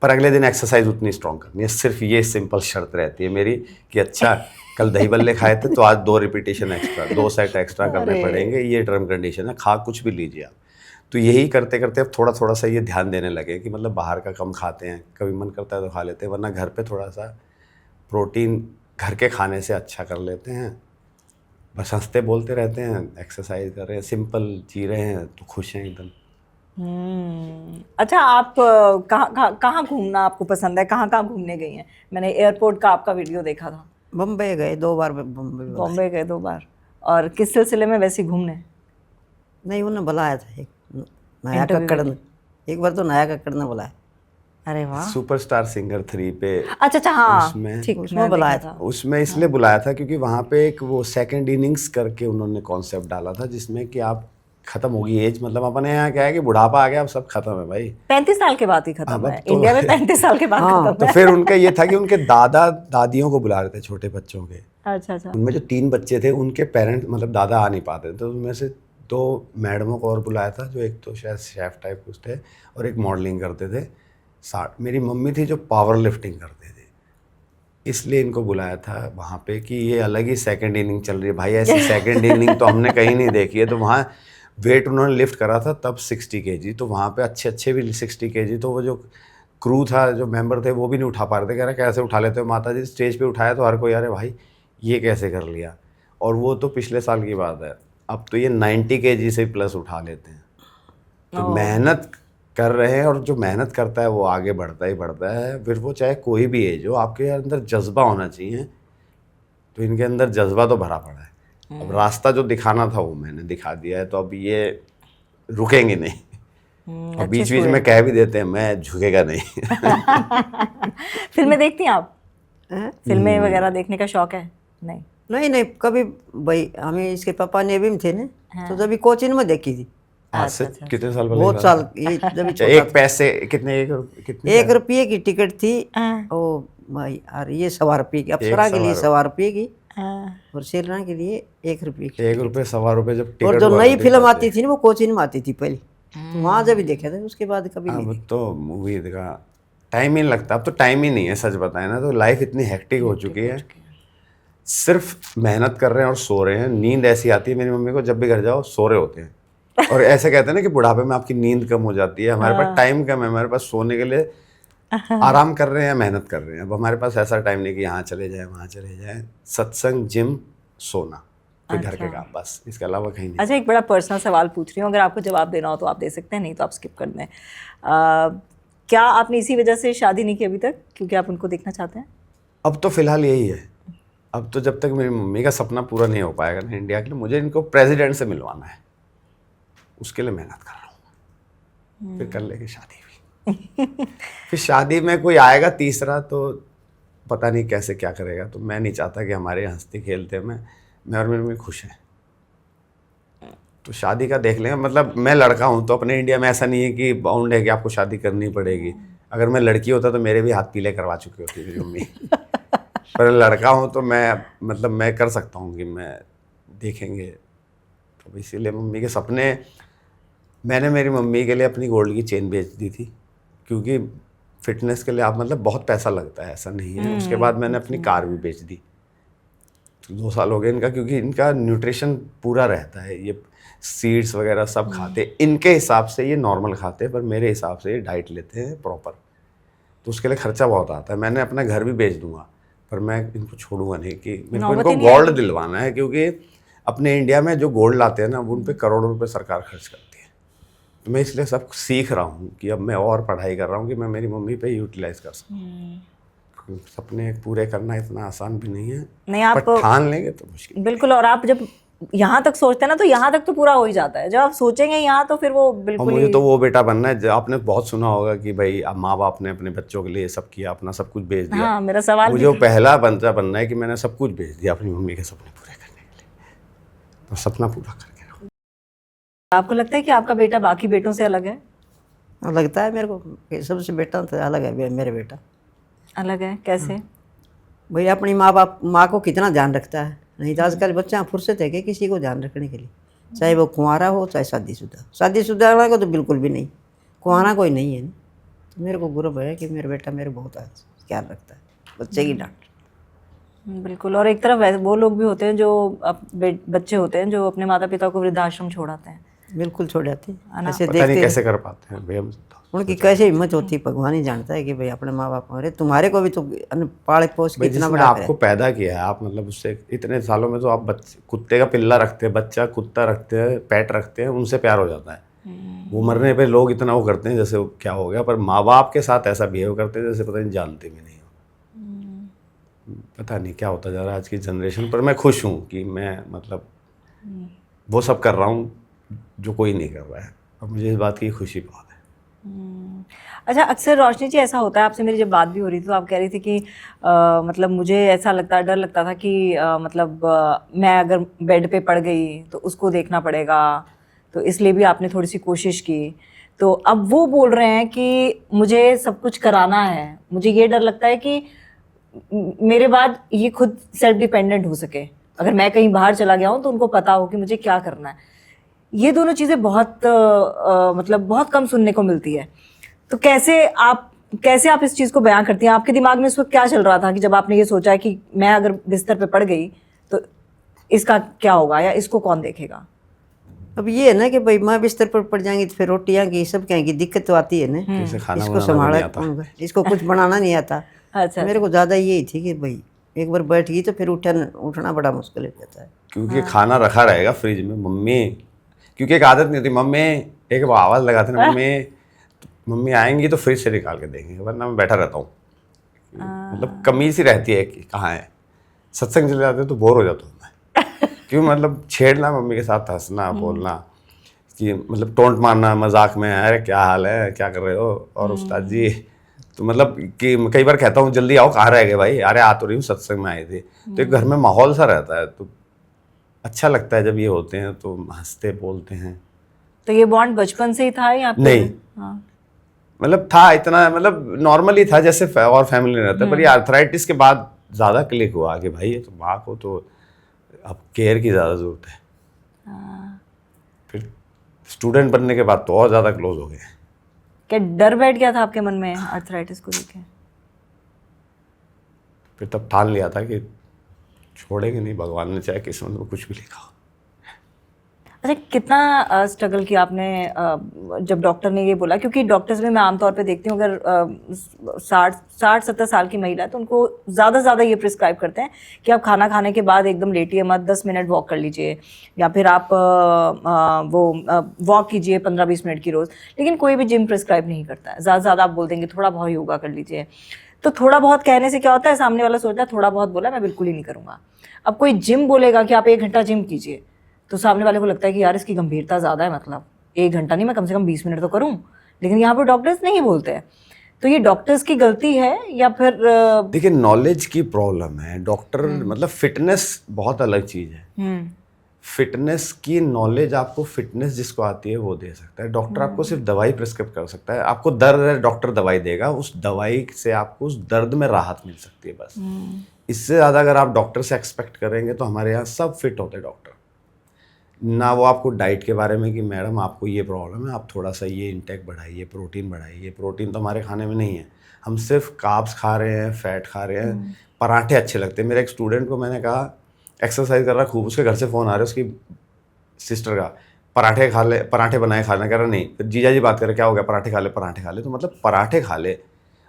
पर अगले दिन एक्सरसाइज उतनी स्ट्रॉन्ग करनी है। सिर्फ ये सिंपल शर्त रहती है मेरी कि अच्छा कल दही बल्ले खाए थे तो आज 2 रिपीटेशन एक्स्ट्रा, 2 सेट एक्स्ट्रा करने पड़ेंगे, ये टर्म कंडीशन है। खा कुछ भी लीजिए आप। तो यही करते करते अब थोड़ा थोड़ा सा ये ध्यान देने लगे कि मतलब बाहर का कम खाते हैं, कभी मन करता है तो खा लेते हैं, वरना घर पे थोड़ा सा प्रोटीन घर के खाने से अच्छा कर लेते हैं। बस हंसते बोलते रहते हैं, एक्सरसाइज कर रहे हैं, सिंपल जी रहे हैं तो खुश हैं एकदम। अच्छा, आप कहाँ घूमना आपको पसंद है? कहाँ कहाँ घूमने गई हैं? मैंने एयरपोर्ट का आपका वीडियो देखा था। बम्बई गए 2 बार, बम्बई बॉम्बे गए 2 बार, और किस सिलसिले में वैसे घूमने? नहीं, उन्होंने बुलाया था एक नया Interview कक्कड़ ने, एक बार तो नया कक्कड़ ने बुलाया। अरे वाह। सुपरस्टार सिंगर 3 पे अच्छा अच्छा, हाँ उसमें- ठीक, उसमें मैंने बुलाया देखा था। उसमें इसलिए बुलाया था क्योंकि वहाँ पे एक वो सेकंड इनिंग्स करके उन्होंने कॉन्सेप्ट डाला था, जिसमें कि आप खत्म होगी एज, मतलब अपने यहाँ क्या है कि बुढ़ापा आ गया अब सब खत्म है भाई। 35 साल के बाद ही खत्म अब है तो- इंडिया में, 35 साल के बाद खत्म तो है। फिर उनका ये था कि उनके दादा दादियों को बुला रहे थे, छोटे बच्चों के। अच्छा अच्छा। उनमें जो 3 बच्चे थे उनके पेरेंट्स मतलब दादा आ नहीं पाते थे, तो उनमें से 2 मैडमों को और बुलाया था, जो एक तो शायद शेफ टाइप कुछ थे और एक मॉडलिंग करते थे। मेरी मम्मी थी जो पावर लिफ्टिंग करते थे, इसलिए इनको बुलाया था वहाँ पे कि ये अलग ही सेकंड इनिंग चल रही है भाई, ऐसी सेकंड इनिंग तो हमने कहीं नहीं देखी है। तो वहाँ वेट उन्होंने लिफ्ट करा था तब 60 kg, तो वहाँ पे अच्छे भी 60 kg, तो वो जो क्रू था, जो मेंबर थे, वो भी नहीं उठा पा रहे थे। कह रहे कैसे उठा लेते हो माता जी, स्टेज पे उठाया तो हर कोई अरे भाई ये कैसे कर लिया। और वो तो पिछले साल की बात है, अब तो ये 90 kg से प्लस उठा लेते हैं। तो मेहनत कर रहे हैं, और जो मेहनत करता है वो आगे बढ़ता ही बढ़ता है, फिर वो चाहे कोई भी एज हो। आपके अंदर जज्बा होना चाहिए, तो इनके अंदर जज्बा तो भरा पड़ा है। अब रास्ता जो दिखाना था वो मैंने दिखा दिया है, तो अब ये रुकेंगे नहीं। और बीच बीच में कह भी देते हैं मैं झुकेगा नहीं। फिल्में देखती हैं आप? फिल्में वगैरह देखने का शौक है? नहीं नहीं नहीं, कभी भाई हमें इसके पापा नेवी में थे ना, तो जब कोचिंग में देखी थी। आज से कितने साल पहले? बहुत साल, ये जब अच्छा, एक पैसे कितने, कितने 1 रुपये की टिकट थी। ओ भाई, और ये 1.25 रुपये की, अप्सरा के लिए 1.25 रुपये की, और शेरना के लिए 1 रुपये की। 1 रुपये 1.25 रुपये जब और टिकट जो हुआ नई करती फिल्म थी। आती थी ना, वो कोचिंग में आती थी पहले, तो वहाँ जब भी देखे थे, उसके बाद कभी नहीं अब तो मूवी का टाइम ही नहीं लगता। अब तो टाइम ही नहीं है, सच बताएं ना, तो लाइफ इतनी हेक्टिक हो चुकी है। सिर्फ मेहनत कर रहे हैं और सो रहे हैं। नींद ऐसी आती है मेरी मम्मी को, जब भी घर जाओ सो रहे होते हैं। और ऐसे कहते हैं ना कि बुढ़ापे में आपकी नींद कम हो जाती है। हमारे पास टाइम कम है, हमारे पास सोने के लिए आराम कर रहे हैं या मेहनत कर रहे हैं। अब हमारे पास ऐसा टाइम नहीं कि यहाँ चले जाएं वहाँ चले जाएं। सत्संग, जिम, सोना, फिर घर के काम, बस इसके अलावा कहीं नहीं। अच्छा, एक बड़ा पर्सनल सवाल पूछ रही हूँ, अगर आपको जवाब देना हो तो आप दे सकते हैं, नहीं तो आप स्किप कर दें। क्या आपने इसी वजह से शादी नहीं की अभी तक, क्योंकि आप उनको देखना चाहते हैं? अब तो फिलहाल यही है। अब तो जब तक मेरी मम्मी का सपना पूरा नहीं हो पाएगा ना इंडिया के लिए, मुझे इनको प्रेसिडेंट से मिलवाना है, उसके लिए मेहनत कर रहा हूँ। फिर कर लेंगे शादी भी। फिर शादी में कोई आएगा तीसरा तो पता नहीं कैसे क्या करेगा, तो मैं नहीं चाहता कि हमारे हंसते खेलते मैं और मेरी मम्मी खुश हैं। तो शादी का देख लेंगे। मतलब मैं लड़का हूँ तो अपने इंडिया में ऐसा नहीं है कि बाउंड है कि आपको शादी करनी पड़ेगी। अगर मैं लड़की होता तो मेरे भी हाथ पीले करवा चुकी होती मेरी मम्मी। पर लड़का हूँ तो मैं कर सकता हूँ कि मैं देखेंगे। तो इसीलिए मम्मी के सपने, मैंने मेरी मम्मी के लिए अपनी गोल्ड की चेन बेच दी थी, क्योंकि फिटनेस के लिए आप बहुत पैसा लगता है, ऐसा नहीं है। उसके बाद मैंने अपनी कार भी बेच दी। तो 2 साल हो गए इनका, क्योंकि इनका न्यूट्रिशन पूरा रहता है, ये सीड्स वगैरह सब खाते। इनके हिसाब से ये नॉर्मल खाते हैं, पर मेरे हिसाब से ये डाइट लेते हैं प्रॉपर। तो उसके लिए खर्चा बहुत आता है। मैंने अपना घर भी बेच दूंगा, पर मैं इनको छोड़ूंगा नहीं कि मेरे को इनको गोल्ड दिलवाना है, क्योंकि अपने इंडिया में जो गोल्ड लाते हैं ना, उन पे करोड़ों रुपए सरकार खर्च करती है। तो मैं इसलिए सब सीख रहा हूँ कि अब मैं और पढ़ाई कर रहा हूँ कि मैं मेरी मम्मी पे यूटिलाइज कर सकूँ। सपने पूरे करना इतना आसान भी नहीं है, नहीं आप पर ठान लेंगे तो मुश्किल। बिल्कुल। और आप जब यहाँ तक सोचते हैं ना, तो यहाँ तक तो पूरा हो ही जाता है। जब आप सोचेंगे यहाँ, तो फिर वो बिल्कुल मुझे तो वो बेटा बनना है। आपने बहुत सुना होगा कि भाई अब माँ बाप ने अपने बच्चों के लिए सब किया, अपना सब कुछ बेच दिया। हाँ, मेरा सवाल मुझे वो पहला बच्चा बनना है कि मैंने सब कुछ बेच दिया अपनी मम्मी के सपने पूरे करने के लिए, तो सपना पूरा करके रहूं। आपको लगता है कि आपका बेटा बाकी बेटों से अलग है? लगता है मेरे को कि सबसे बेटा तो अलग है मेरे बेटा। अलग है कैसे? भाई अपनी माँ को कितना ध्यान रखता है। नहीं तो आजकल बच्चा फुर्सत है कि किसी को ध्यान रखने के लिए, चाहे वो कुंवारा हो चाहे शादीशुदा। शादीशुदा वाला को तो बिल्कुल भी नहीं, कुंवारा कोई नहीं है ना। तो मेरे को गर्व है कि मेरा बेटा मेरे बहुत ख्याल रखता है, बच्चे की डांट। बिल्कुल। और एक तरफ वो लोग भी होते हैं जो बच्चे होते हैं जो अपने माता पिता को वृद्धाश्रम छोड़ाते हैं। बिल्कुल छोड़ जाते हैं, ऐसे पता नहीं देखते कैसे कर पाते हैं भैया, उनकी कैसे हिम्मत होती है। भगवान ही जानता है कि भाई अपने माँ बाप, अरे तुम्हारे को भी तो पाले पोस के इतना बड़ा आपको पैदा किया है, आप उससे इतने सालों में तो आप कुत्ते का पिल्ला रखते हैं, बच्चा कुत्ता रखते हैं, पेट रखते हैं, उनसे प्यार हो जाता है। वो मरने पे लोग इतना वो करते हैं जैसे वो क्या हो गया, पर माँ बाप के साथ ऐसा बिहेव करते हैं जैसे पता नहीं जानते भी नहीं हो। पता नहीं क्या होता जा रहा है आज की जनरेशन। पर मैं खुश हूँ कि मैं वो सब कर रहा हूँ जो कोई नहीं कर रहा है, और मुझे इस बात की खुशी बहुत है। अच्छा, अक्सर रोशनी जी ऐसा होता है, आपसे मेरी जब बात भी हो रही थी तो आप कह रही थी कि मुझे ऐसा डर लगता था कि मैं अगर बेड पे पड़ गई तो उसको देखना पड़ेगा, तो इसलिए भी आपने थोड़ी सी कोशिश की। तो अब वो बोल रहे हैं कि मुझे सब कुछ कराना है, मुझे ये डर लगता है कि मेरे बाद ये खुद सेल्फ डिपेंडेंट हो सके, अगर मैं कहीं बाहर चला गया हूँ तो उनको पता हो कि मुझे क्या करना है। ये दोनों चीज़ें बहुत बहुत कम सुनने को मिलती है। तो कैसे आप इस चीज़ को बयां करती हैं? आपके दिमाग में इस वक्त क्या चल रहा था कि जब आपने ये सोचा कि मैं अगर बिस्तर पे पड़ गई तो इसका क्या होगा, या इसको कौन देखेगा? अब ये है ना कि भाई माँ बिस्तर पर पड़ जाएंगी तो फिर रोटियाँ की सब कहेंगी, दिक्कत तो आती है ना। इसको संभाला, इसको कुछ बनाना नहीं आता। अच्छा, मेरे को ज़्यादा यही थी कि भाई एक बार बैठ गई तो फिर उठना बड़ा मुश्किल हो जाता है, क्योंकि खाना रखा रहेगा फ्रिज में। मम्मी, क्योंकि एक आदत नहीं थी, मम्मी एक आवाज़ लगाते ना, मम्मी आएंगी तो फ्रिज से निकाल के देंगे, वरना मैं बैठा रहता हूँ। कमी सी रहती है कि कहाँ है। सत्संग चले जाते तो बोर हो जाता हूँ मैं, क्यों छेड़ना मम्मी के साथ, हंसना बोलना, कि टोंट मारना मजाक में, अरे क्या हाल है, क्या कर रहे हो, और उस्ताद जी, तो कि कई बार कहता हूँ जल्दी आओ, कहाँ रह गए भाई, अरे आ तो रही हूँ, सत्संग में आई थी। तो एक घर में माहौल सा रहता है, तो अच्छा लगता है जब ये होते हैं, तो हंसते बोलते हैं। तो ये बॉन्ड बचपन से ही था या नहीं? था इतना, नॉर्मली था जैसे और फैमिली में रहता है, पर ये आर्थराइटिस के बाद ज़्यादा क्लिक हुआ कि भाई ये तो माँ को तो अब केयर की ज़्यादा ज़रूरत है। फिर स्टूडेंट बनने के बाद तो और ज़्यादा क्लोज हो गए। क्या डर बैठ गया था आपके मन में आर्थराइटिस को लेके? फिर तब ठान लिया था कि छोड़ेंगे नहीं, भगवान ने चाहे किस्मत में कुछ भी लिखा हो। अच्छा, कितना स्ट्रगल किया आपने जब डॉक्टर ने ये बोला, क्योंकि डॉक्टर्स में मैं आमतौर पे देखती हूँ अगर 60-70 साल की महिला है तो उनको ज़्यादा ये प्रिस्क्राइब करते हैं कि आप खाना खाने के बाद एकदम लेटिए मत, 10 मिनट वॉक कर लीजिए, या फिर आप वॉक कीजिए 15-20 मिनट की रोज़। लेकिन कोई भी जिम प्रिस्क्राइब नहीं करता है। ज़्यादा से ज़्यादा आप बोल देंगे थोड़ा बहुत योगा कर लीजिए। तो थोड़ा बहुत कहने से क्या होता है, सामने वाला सोचता है थोड़ा बहुत बोला, मैं बिल्कुल ही नहीं करूँगा। अब कोई जिम बोलेगा कि आप 1 घंटा जिम कीजिए, तो सामने वाले को लगता है कि यार इसकी गंभीरता ज़्यादा है, मतलब 1 घंटा नहीं, मैं कम से कम 20 मिनट तो करूँ। लेकिन यहाँ पर डॉक्टर्स नहीं बोलते हैं। तो ये डॉक्टर्स की गलती है या फिर देखिए नॉलेज की प्रॉब्लम है। डॉक्टर मतलब फिटनेस बहुत अलग चीज़ है। फिटनेस की नॉलेज आपको फिटनेस जिसको आती है वो दे सकता है। डॉक्टर आपको सिर्फ दवाई प्रिस्क्राइब कर सकता है। आपको दर्द है, डॉक्टर दवाई देगा, उस दवाई से आपको उस दर्द में राहत मिल सकती है बस। इससे ज़्यादा अगर आप डॉक्टर से एक्सपेक्ट करेंगे तो हमारे यहाँ सब फिट होते हैं डॉक्टर। ना वो आपको डाइट के बारे में कि मैडम आपको ये प्रॉब्लम है, आप थोड़ा सा ये इंटेक बढ़ाइए, प्रोटीन बढ़ाइए। प्रोटीन तो हमारे खाने में नहीं है, हम सिर्फ कार्ब्स खा रहे हैं, फैट खा रहे हैं। पराठे अच्छे लगते हैं। मेरे एक स्टूडेंट को मैंने कहा एक्सरसाइज कर रहा खूब, उसके घर से फ़ोन आ रहा है उसकी सिस्टर का, पराठे खा ले, पराठे बनाए खाना। कह रहा नहीं, फिर जीजा जी बात कर रहे क्या हो गया, पराठे खा ले, पराठे खा ले। तो मतलब पराठे खा ले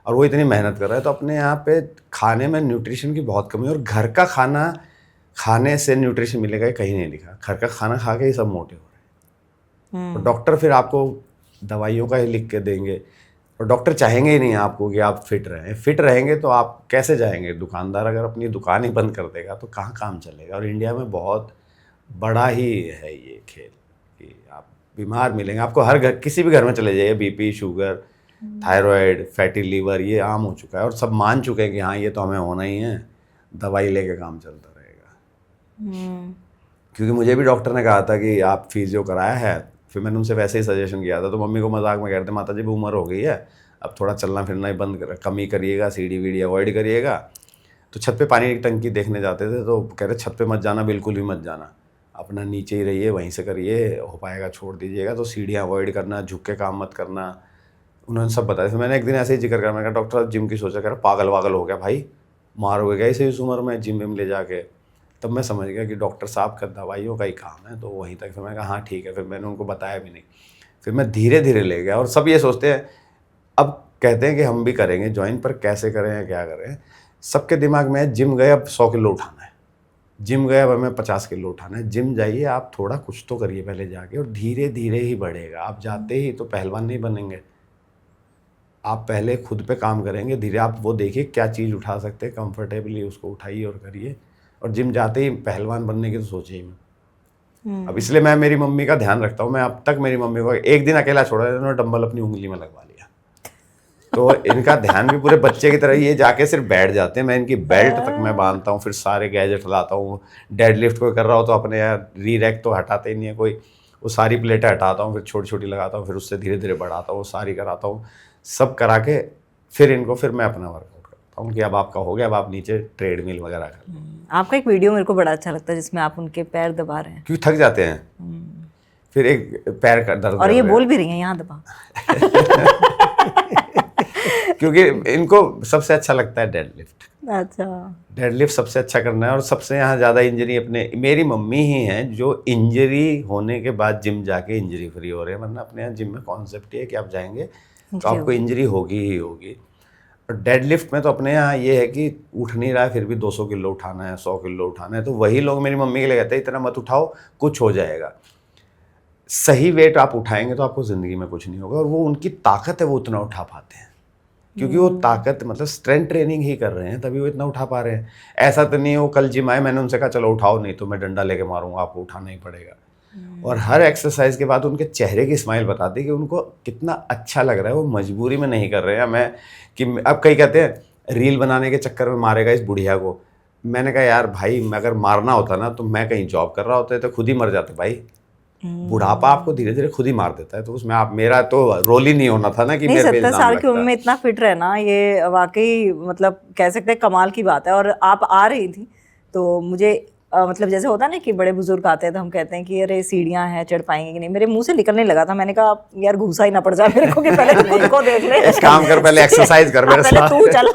और वो इतनी मेहनत कर रहा है। तो अपने यहाँ पे खाने में न्यूट्रिशन की बहुत कमी है। और घर का खाना खाने से न्यूट्रिशन मिलेगा कहीं नहीं लिखा। घर का खाना खा के ही सब मोटे हो रहे हैं। तो डॉक्टर फिर आपको दवाइयों का ही लिख के देंगे और डॉक्टर चाहेंगे ही नहीं आपको कि आप फिट रहें। फिट रहेंगे तो आप कैसे जाएंगे? दुकानदार अगर अपनी दुकान ही बंद कर देगा तो कहाँ काम चलेगा? और इंडिया में बहुत बड़ा ही है ये खेल कि आप बीमार मिलेंगे आपको हर घर, किसी भी घर में चले जाइए, BP, sugar, thyroid, fatty liver, ये आम हो चुका है। और सब मान चुके हैं कि हाँ ये तो हमें होना ही है, दवाई लेके काम चलता रहेगा। क्योंकि मुझे भी डॉक्टर ने कहा था कि आप फिजियो कराया है, फिर मैंने उनसे वैसे ही सजेशन किया था। तो मम्मी को मजाक में कहते माता जी भी उम्र हो गई है, अब थोड़ा चलना फिरना ही बंद कम ही करिएगा, सीढ़ी वीढ़ी अवॉइड करिएगा। तो छत पे पानी की टंकी देखने जाते थे तो कह रहे छत पे मत जाना, बिल्कुल भी मत जाना, अपना नीचे ही रहिए, वहीं से करिए, हो पाएगा छोड़ दीजिएगा। तो सीढ़ियाँ अवॉइड करना, झुक के काम मत करना, उन्होंने सब बताया। फिर मैंने एक दिन ऐसे ही जिक्र करा, मैंने कहा डॉक्टर जिम की सोचा, कह रहा पागल वागल हो गया भाई, मारोगे क्या इसे इस उम्र में जिम विम ले जाके। तब मैं समझ गया कि डॉक्टर साहब का दवाइयों का ही काम है, तो वहीं तक। फिर मैं कहा हाँ ठीक है। फिर मैंने उनको बताया भी नहीं, फिर मैं धीरे धीरे ले गया। और सब ये सोचते हैं, अब कहते हैं कि हम भी करेंगे ज्वाइन, पर कैसे करें या क्या करें? सबके दिमाग में जिम गए अब 100 किलो उठाना है, जिम गए अब हमें 50 किलो उठाना है। जिम जाइए, आप थोड़ा कुछ तो करिए पहले जाके, और धीरे धीरे ही बढ़ेगा। आप जाते ही तो पहलवान नहीं बनेंगे, आप पहले खुद पे काम करेंगे धीरे। आप वो देखिए क्या चीज़ उठा सकते हैं कंफर्टेबली, उसको उठाइए और करिए। और जिम जाते ही पहलवान बनने की तो सोचे ही मैं। अब इसलिए मैं मेरी मम्मी का ध्यान रखता हूँ। मैं अब तक मेरी मम्मी को एक दिन अकेला छोड़ा, इन्होंने डंबल अपनी उंगली में लगवा लिया। तो इनका ध्यान भी पूरे बच्चे की तरह, ये जाके सिर्फ बैठ जाते हैं। मैं इनकी बेल्ट तक मैं बांधता हूँ, फिर सारे गैजेट लाता हूँ। डेड लिफ्ट कोई कर रहा हो तो अपने यार री रैक तो हटाते ही नहीं है कोई, वो सारी प्लेटें हटाता हूँ, फिर छोटी छोटी लगाता हूँ, फिर उससे धीरे धीरे बढ़ाता हूँ, सारी कराता हूँ। सब करा के फिर इनको, फिर मैं अपना वर्कआउट करता हूँ कि अब आपका हो गया, अब आप नीचे ट्रेडमिल वगैरह कर। आपका एक वीडियो मेरे को बड़ा अच्छा लगता है जिसमें आप उनके पैर दबा रहे हैं, क्योंकि थक जाते हैं, फिर एक पैर का दर्द और ये बोल भी रही हैं यहाँ दबा। क्योंकि इनको सबसे अच्छा लगता है डेडलिफ्ट। अच्छा, डेडलिफ्ट सबसे अच्छा करना है। और सबसे यहाँ ज़्यादा इंजरी अपने मेरी मम्मी ही हैं जो इंजरी होने के बाद जिम जाके इंजरी फ्री हो रहे हैं। वरना अपने यहाँ जिम में कॉन्सेप्ट ये है कि आप जाएंगे तो आपको इंजरी होगी ही होगी। और डेडलिफ्ट में तो अपने यहाँ ये है कि उठ नहीं रहा है फिर भी 200 किलो उठाना है, 100 किलो उठाना है। तो वही लोग मेरी मम्मी के लिए कहते हैं इतना मत उठाओ, कुछ हो जाएगा। सही वेट आप उठाएंगे तो आपको ज़िंदगी में कुछ नहीं होगा। और वो उनकी ताकत है, वो उतना उठा पाते हैं क्योंकि वो ताकत मतलब स्ट्रेंथ ट्रेनिंग ही कर रहे हैं, तभी वो इतना उठा पा रहे हैं। ऐसा तो नहीं वो कल जिम आए, मैंने उनसे कहा चलो उठाओ, नहीं तो मैं डंडा लेके मारूंगा, आपको उठाना ही पड़ेगा। और हर एक्सरसाइज के बाद उनके चेहरे की स्माइल बताती है कि उनको कितना अच्छा लग रहा है। वो मजबूरी में नहीं कर रहे हैं। मैं कि अब कई कहते हैं रील बनाने के चक्कर में मारेगा इस बुढ़िया को। मैंने कहा यार भाई, अगर मारना होता ना तो मैं कहीं जॉब कर रहा होता है तो खुद ही मर जाते भाई। बुढ़ापा आपको धीरे धीरे खुद ही मार देता है। तो उसमें आप, मेरा तो रोल ही नहीं होना था ना कि नहीं, मेरे पे 70 इल्जाम साल की लगता। उम्र में इतना फिट रहना, ये वाकई मतलब कह सकते हैं कमाल की बात है। और आप आ रही थी तो मुझे मतलब जैसे होता है ना कि बड़े बुजुर्ग आते हैं तो हम कहते हैं कि अरे सीढ़ियां हैं, चढ़ पाएंगे कि नहीं, मेरे मुंह से निकलने लगा था। मैंने कहा यार घूसा ही ना पड़ जाए मेरे को कि पहले तो खुद को देख ले, एक काम कर, पहले एक्सरसाइज कर मेरे पहले साथ। तू चल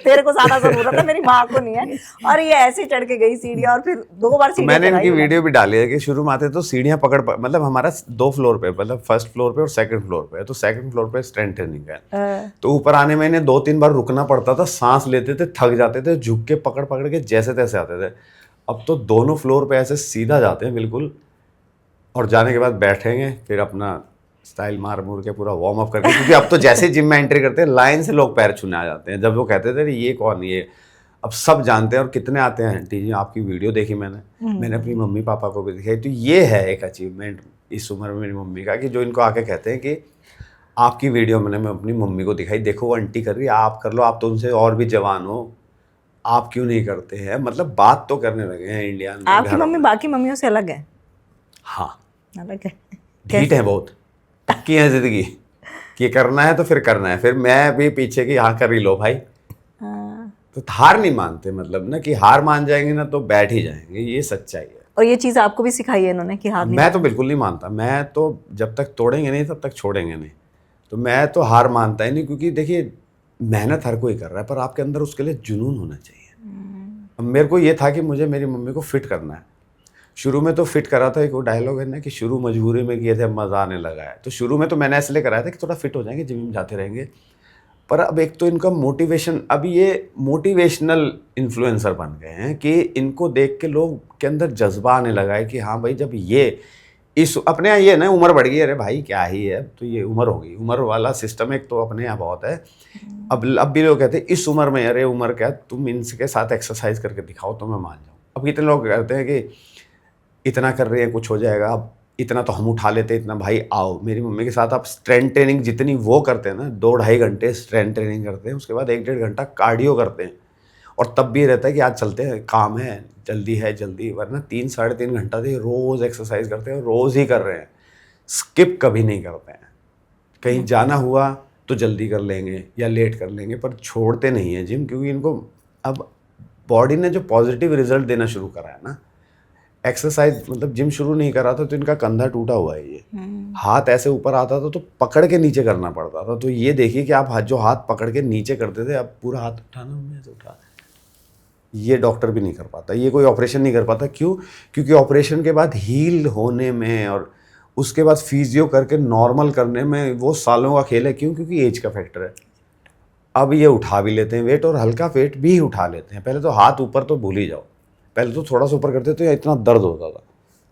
तेरे को ज्यादा जरूरत है, मेरी माँ को नहीं है। और ये ऐसे चढ़ के गई सीढ़ियां और फिर 2 बार सीढ़ियां मैंने इनकी चढ़ाई। वीडियो भी डाली है कि शुरू में आते तो सीढ़ियां मतलब हमारा 2 फ्लोर पे, मतलब फर्स्ट फ्लोर पे और सेकंड फ्लोर पे है, तो सेकंड फ्लोर पे स्ट्रेंथ ट्रेनिंग है। तो ऊपर आने में इन्हें 2-3 बार रुकना पड़ता था, सांस लेते थे, थक जाते थे, झुक के पकड़ पकड़ के जैसे तैसे आते थे। अब तो दोनों फ्लोर पे ऐसे सीधा जाते हैं बिल्कुल, और जाने के बाद बैठेंगे, फिर अपना स्टाइल मार मूर के पूरा वार्म अप करके, क्योंकि अब तो जैसे जिम में एंट्री करते हैं लाइन से लोग पैर छूने आ जाते हैं। जब वो कहते थे ये कौन, ये अब सब जानते हैं। और कितने आते हैं, आंटी जी आपकी वीडियो देखी मैंने अपनी मम्मी पापा को भी दिखाई। तो ये है एक अचीवमेंट इस उम्र में मेरी मम्मी का, कि जो इनको आके कहते हैं कि आपकी वीडियो मैंने मैं अपनी मम्मी को दिखाई, देखो वो आंटी कर रही है, आप कर लो, आप तो उनसे और भी जवान हो, आप क्यों नहीं करते हैं। मतलब बात तो करने लगे हैं इंडिया में। आपकी मम्मी बाकी मम्मियों से अलग है? हाँ, अलग है। ढीठ है बहुत, पक्की है जिंदगी कि करना है तो फिर करना है। फिर मैं भी पीछे की हाँ कर ही लो भाई। तो हार नहीं मानते, मतलब ना कि हार मान जाएंगे ना तो बैठ ही जाएंगे, ये सच्चाई है। और ये चीज आपको भी सिखाई है इन्होंने कि हार नहीं? मैं तो बिल्कुल नहीं मानता, मैं तो जब तक तोड़ेंगे नहीं तब तक छोड़ेंगे नहीं। तो मैं तो हार मानता ही नहीं, क्योंकि देखिए मेहनत हर कोई कर रहा है, पर आपके अंदर उसके लिए जुनून होना चाहिए। अब मेरे को ये था कि मुझे मेरी मम्मी को फिट करना है। शुरू में तो फिट करा था, एक वो डायलॉग है ना कि शुरू मजबूरी में किए थे, अब मज़ा आने लगा है। तो शुरू में तो मैंने इसलिए कराया था कि थोड़ा फिट हो जाएंगे, जिम में जाते रहेंगे। पर अब एक तो इनका मोटिवेशन, अब ये मोटिवेशनल इन्फ्लुएंसर बन गए हैं कि इनको देख के लोग के अंदर जज्बा आने लगा है कि हाँ भाई, जब ये इस अपने यहाँ ये ना उम्र बढ़ गई, अरे भाई क्या ही है, तो ये उम्र हो गई, उम्र वाला सिस्टम एक तो अपने यहाँ बहुत है। अब भी लोग कहते हैं इस उम्र में, अरे उम्र क्या, तुम इनके साथ एक्सरसाइज करके दिखाओ तो मैं मान जाऊँ। अब कितने लोग कहते हैं कि इतना कर रहे हैं कुछ हो जाएगा, अब इतना तो हम उठा लेते, इतना भाई आओ मेरी मम्मी के साथ आप स्ट्रेंथ ट्रेनिंग जितनी वो करते हैं ना, 2-2.5 घंटे स्ट्रेंथ ट्रेनिंग करते हैं, उसके बाद 1-1.5 घंटा कार्डियो करते हैं। और तब भी रहता है कि आज चलते हैं, काम है, जल्दी, वरना 3-3.5 घंटा से रोज़ एक्सरसाइज करते हैं, रोज़ ही कर रहे हैं, स्किप कभी नहीं करते हैं। कहीं जाना हुआ तो जल्दी कर लेंगे या लेट कर लेंगे, पर छोड़ते नहीं हैं जिम, क्योंकि इनको अब बॉडी ने जो पॉजिटिव रिजल्ट देना शुरू करा है ना। एक्सरसाइज मतलब जिम शुरू नहीं करा था तो इनका कंधा टूटा हुआ है, ये हाथ ऐसे ऊपर आता था तो पकड़ के नीचे करना पड़ता था। तो ये देखिए कि आप जो हाथ पकड़ के नीचे करते थे, अब पूरा हाथ उठाना मैं से उठा, ये डॉक्टर भी नहीं कर पाता, ये कोई ऑपरेशन नहीं कर पाता। क्यों? क्योंकि ऑपरेशन के बाद हील होने में और उसके बाद फिजियो करके नॉर्मल करने में वो सालों का खेल है। क्यों? क्योंकि एज का फैक्टर है। अब ये उठा भी लेते हैं वेट, और हल्का वेट भी उठा लेते हैं। पहले तो हाथ ऊपर तो भूल ही जाओ, पहले तो थोड़ा सा ऊपर करते तो इतना दर्द होता था,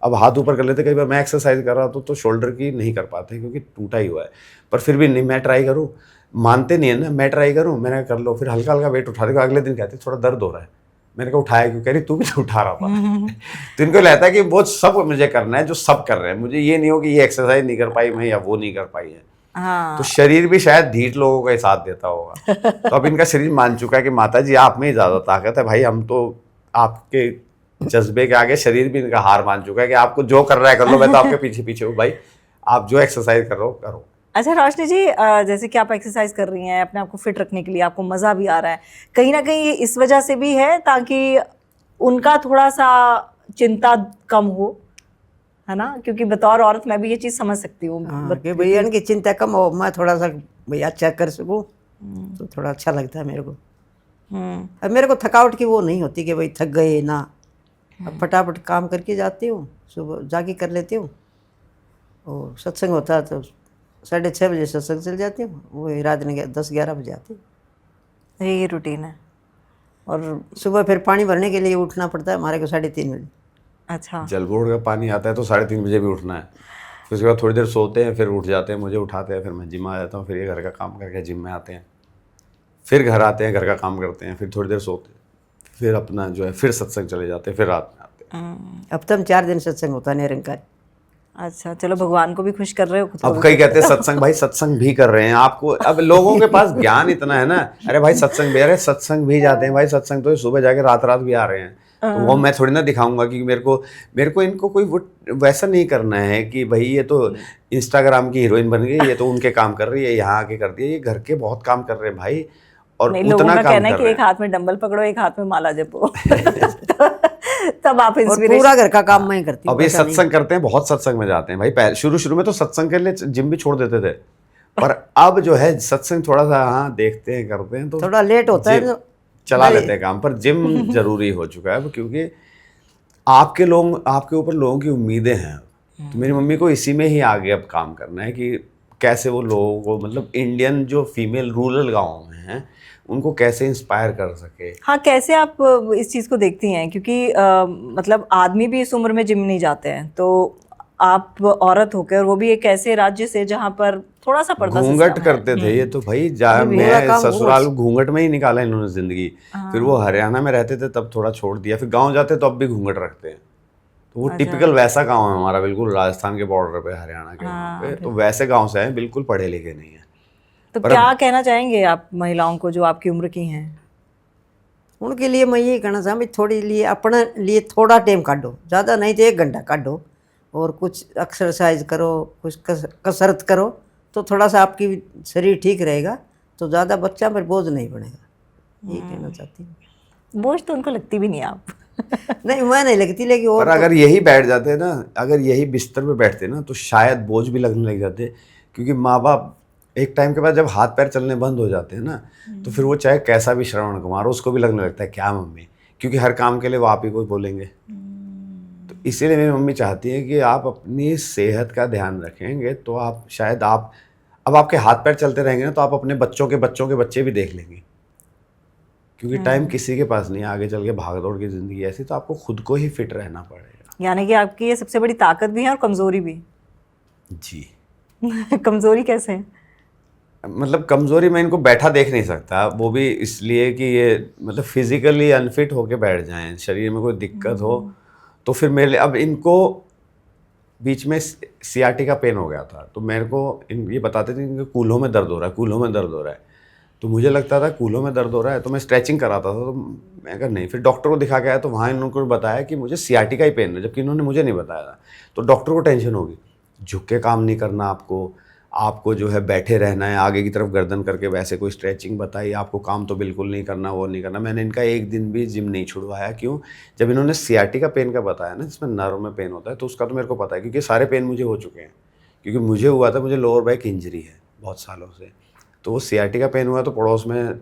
अब हाथ ऊपर कर लेते। कई बार मैं एक्सरसाइज कर रहा तो शोल्डर की नहीं कर पाते क्योंकि टूटा ही हुआ है, पर फिर भी नहीं, मैं ट्राई करूँ, मानते नहीं है ना, मैं ट्राई करूँ, मैंने कर लो, फिर हल्का हल्का वेट उठा देगा। अगले दिन कहते थोड़ा दर्द हो रहा है, मैंने कहा उठाया क्यों? कह रही तू भी तो उठा रहा था। तो इनको लगता है कि वो सब मुझे करना है जो सब कर रहे हैं, मुझे ये नहीं हो कि ये एक्सरसाइज नहीं कर पाई मैं या वो नहीं कर पाई है। हाँ। तो शरीर भी शायद ढीठ लोगों का ही साथ देता होगा। तो अब इनका शरीर मान चुका है कि माता जी आप में ही ज़्यादा ताकत है भाई, हम तो आपके जज्बे के आगे शरीर भी इनका हार मान चुका है कि आपको जो कर रहा है कर लो, मैं तो आपके पीछे पीछे हूँ भाई, आप जो एक्सरसाइज कर रहे हो करो। अच्छा रोशनी जी, जैसे कि आप एक्सरसाइज कर रही हैं अपने आप को फिट रखने के लिए, आपको मज़ा भी आ रहा है, कहीं ना कहीं ये इस वजह से भी है ताकि उनका थोड़ा सा चिंता कम हो, है ना? क्योंकि बतौर औरत मैं भी ये चीज़ समझ सकती हूँ कि भैया इनकी चिंता कम हो, मैं थोड़ा सा भैया अच्छा कर सकूँ तो थोड़ा अच्छा लगता है मेरे को। अब मेरे को थकावट की वो नहीं होती कि भाई थक गए ना, अब फटाफट काम करके जाती हूँ, सुबह जाके कर लेती हूँ, और सत्संग होता है तो 6:30 बजे सत्संग चल जाती हूँ, वो रात में 10-11 बजे आती हूँ। ये रूटीन है। और सुबह फिर पानी भरने के लिए उठना पड़ता है हमारे को 3:30 बजे। अच्छा, जल बोर्ड का पानी आता है तो 3:30 बजे भी उठना है, फिर उसके बाद थोड़ी देर सोते हैं, फिर उठ जाते हैं, मुझे उठाते हैं, फिर मैं जिम आ जाता हूँ, फिर ये घर का काम करके जिम में आते हैं, फिर घर आते हैं, घर का काम करते हैं, फिर थोड़ी देर सोते हैं, फिर अपना जो है फिर सत्संग चले जाते हैं, फिर रात में आते हैं। अब तक 4 दिन सत्संग होता है निरंकार। अच्छा, चलो भगवान को भी खुश कर रहे हो, खुद को अब भी कई कहते हैं सत्संग, भाई सत्संग भी कर रहे हैं आपको, अब लोगों के पास ज्ञान इतना है ना, अरे भाई सत्संग भी, अरे सत्संग भी जाते हैं भाई, सत्संग तो सुबह जाके रात रात भी आ रहे हैं, तो वो मैं थोड़ी ना दिखाऊंगा कि मेरे को इनको कोई वैसा नहीं करना है कि भाई ये तो इंस्टाग्राम की हीरोइन बन गई, ये तो उनके काम कर रही है, यहाँ आके कर दिया, ये घर के बहुत काम कर रहे हैं भाई, और नहीं, लोगों उतना का काम कहना है कर कि रहे एक हैं। हाथ में डंबल पकड़ो, एक हाथ में माला जपो। तब आप और इंस्पिरेशन। पूरा घर का काम मैं ही करती हूँ। अब ये ऐसा नहीं। सत्संग करते हैं, बहुत सत्संग में जाते हैं भाई। पहले शुरू में तो सत्संग के लिए जिम भी छोड़ देते थे, पर अब जो है सत्संग थोड़ा सा हाँ देखते हैं करते हैं तो थोड़ा लेट होता है जिम तो चला लेते हैं काम, पर जिम जरूरी हो चुका है अब, क्योंकि आपके ऊपर लोगों की उम्मीदें हैं। तो मेरी मम्मी को इसी में ही आगे अब काम करना है कि कैसे वो लोगों को, मतलब इंडियन जो फीमेल रूरल गाँव में हैं उनको कैसे इंस्पायर कर सके। हाँ, कैसे आप इस चीज़ को देखती हैं, क्योंकि मतलब आदमी भी इस उम्र में जिम नहीं जाते हैं, तो आप औरत होकर, वो भी एक ऐसे राज्य से जहाँ पर थोड़ा सा पर्दा घूंघट सिस्टम है। करते थे ये तो भाई, पूरा मैं काम ससुराल घूंघट में ही निकाला इन्होंने जिंदगी। फिर वो हरियाणा में रहते थे तब थोड़ा छोड़ दिया, फिर गांव जाते तो अब भी घूंघट रखते हैं। तो वो टिपिकल वैसा गांव है हमारा, बिल्कुल राजस्थान के बॉर्डर पे, हरियाणा के वहाँ पे। तो वैसे गांव से हैं, बिल्कुल पढ़े लिखे नहीं है। तो क्या कहना चाहेंगे आप महिलाओं को जो आपकी उम्र की हैं? उनके लिए मैं यही कहना चाहूँ, थोड़ी लिए अपने लिए थोड़ा टाइम काटो, ज़्यादा नहीं तो 1 घंटा काटो, और कुछ एक्सरसाइज करो, कुछ कसरत करो, तो थोड़ा सा आपकी शरीर ठीक रहेगा, तो ज़्यादा बच्चा पर बोझ नहीं बनेगा। ये कहना चाहती हूँ। बोझ तो उनको लगती भी नहीं आप। नहीं, मैं नहीं लगती, लेकिन पर और अगर यही बैठ जाते ना, अगर यही बिस्तर पे बैठते ना, तो शायद बोझ भी लगने लग जाते। क्योंकि माँ बाप एक टाइम के बाद जब हाथ पैर चलने बंद हो जाते हैं ना, तो फिर वो चाहे कैसा भी श्रवण कुमार हो, उसको भी लगने लगता है क्या मम्मी, क्योंकि हर काम के लिए वो आप ही को बोलेंगे। तो इसीलिए मेरी मम्मी चाहती है कि आप अपनी सेहत का ध्यान रखेंगे तो आप शायद अब आपके हाथ पैर चलते रहेंगे ना, तो आप अपने बच्चों के बच्चे भी देख लेंगे। क्योंकि टाइम किसी के पास नहीं है, आगे चल के भाग दौड़ की जिंदगी ऐसी, तो आपको खुद को ही फिट रहना पड़ेगा। यानी कि आपकी ये सबसे बड़ी ताकत भी है और कमजोरी भी। जी। कमजोरी कैसे है? मतलब कमजोरी मैं इनको बैठा देख नहीं सकता, वो भी इसलिए कि ये मतलब फिजिकली अनफिट होके बैठ जाएं, शरीर में कोई दिक्कत हो तो फिर मेरे लिए, अब इनको बीच में सियाटिका पेन हो गया था, तो मेरे को ये बताते थे इनके कूल्हों में दर्द हो रहा है, कूल्हों में दर्द हो रहा है। तो मुझे लगता था कूल्हों में दर्द हो रहा है, तो मैं स्ट्रेचिंग कराता था, तो मैं कहा नहीं। फिर डॉक्टर को दिखा के आया तो वहाँ इन्होंने बताया कि मुझे सियाटिका ही पेन है, जबकि इन्होंने मुझे नहीं बताया था। तो डॉक्टर को टेंशन होगी, झुक के काम नहीं करना आपको जो है बैठे रहना है, आगे की तरफ गर्दन करके, वैसे कोई स्ट्रेचिंग बताई, आपको काम तो बिल्कुल नहीं करना, वो नहीं करना। मैंने इनका एक दिन भी जिम नहीं छुड़वाया। क्यों? जब इन्होंने सियाटिका पेन का बताया ना, जिसमें नर्व में पेन होता है, तो उसका तो मेरे को पता है, क्योंकि सारे पेन मुझे हो चुके हैं। क्योंकि मुझे हुआ था, मुझे लोअर बैक इंजरी है बहुत सालों से, तो वो सियाटिका पेन हुआ। तो पड़ोस में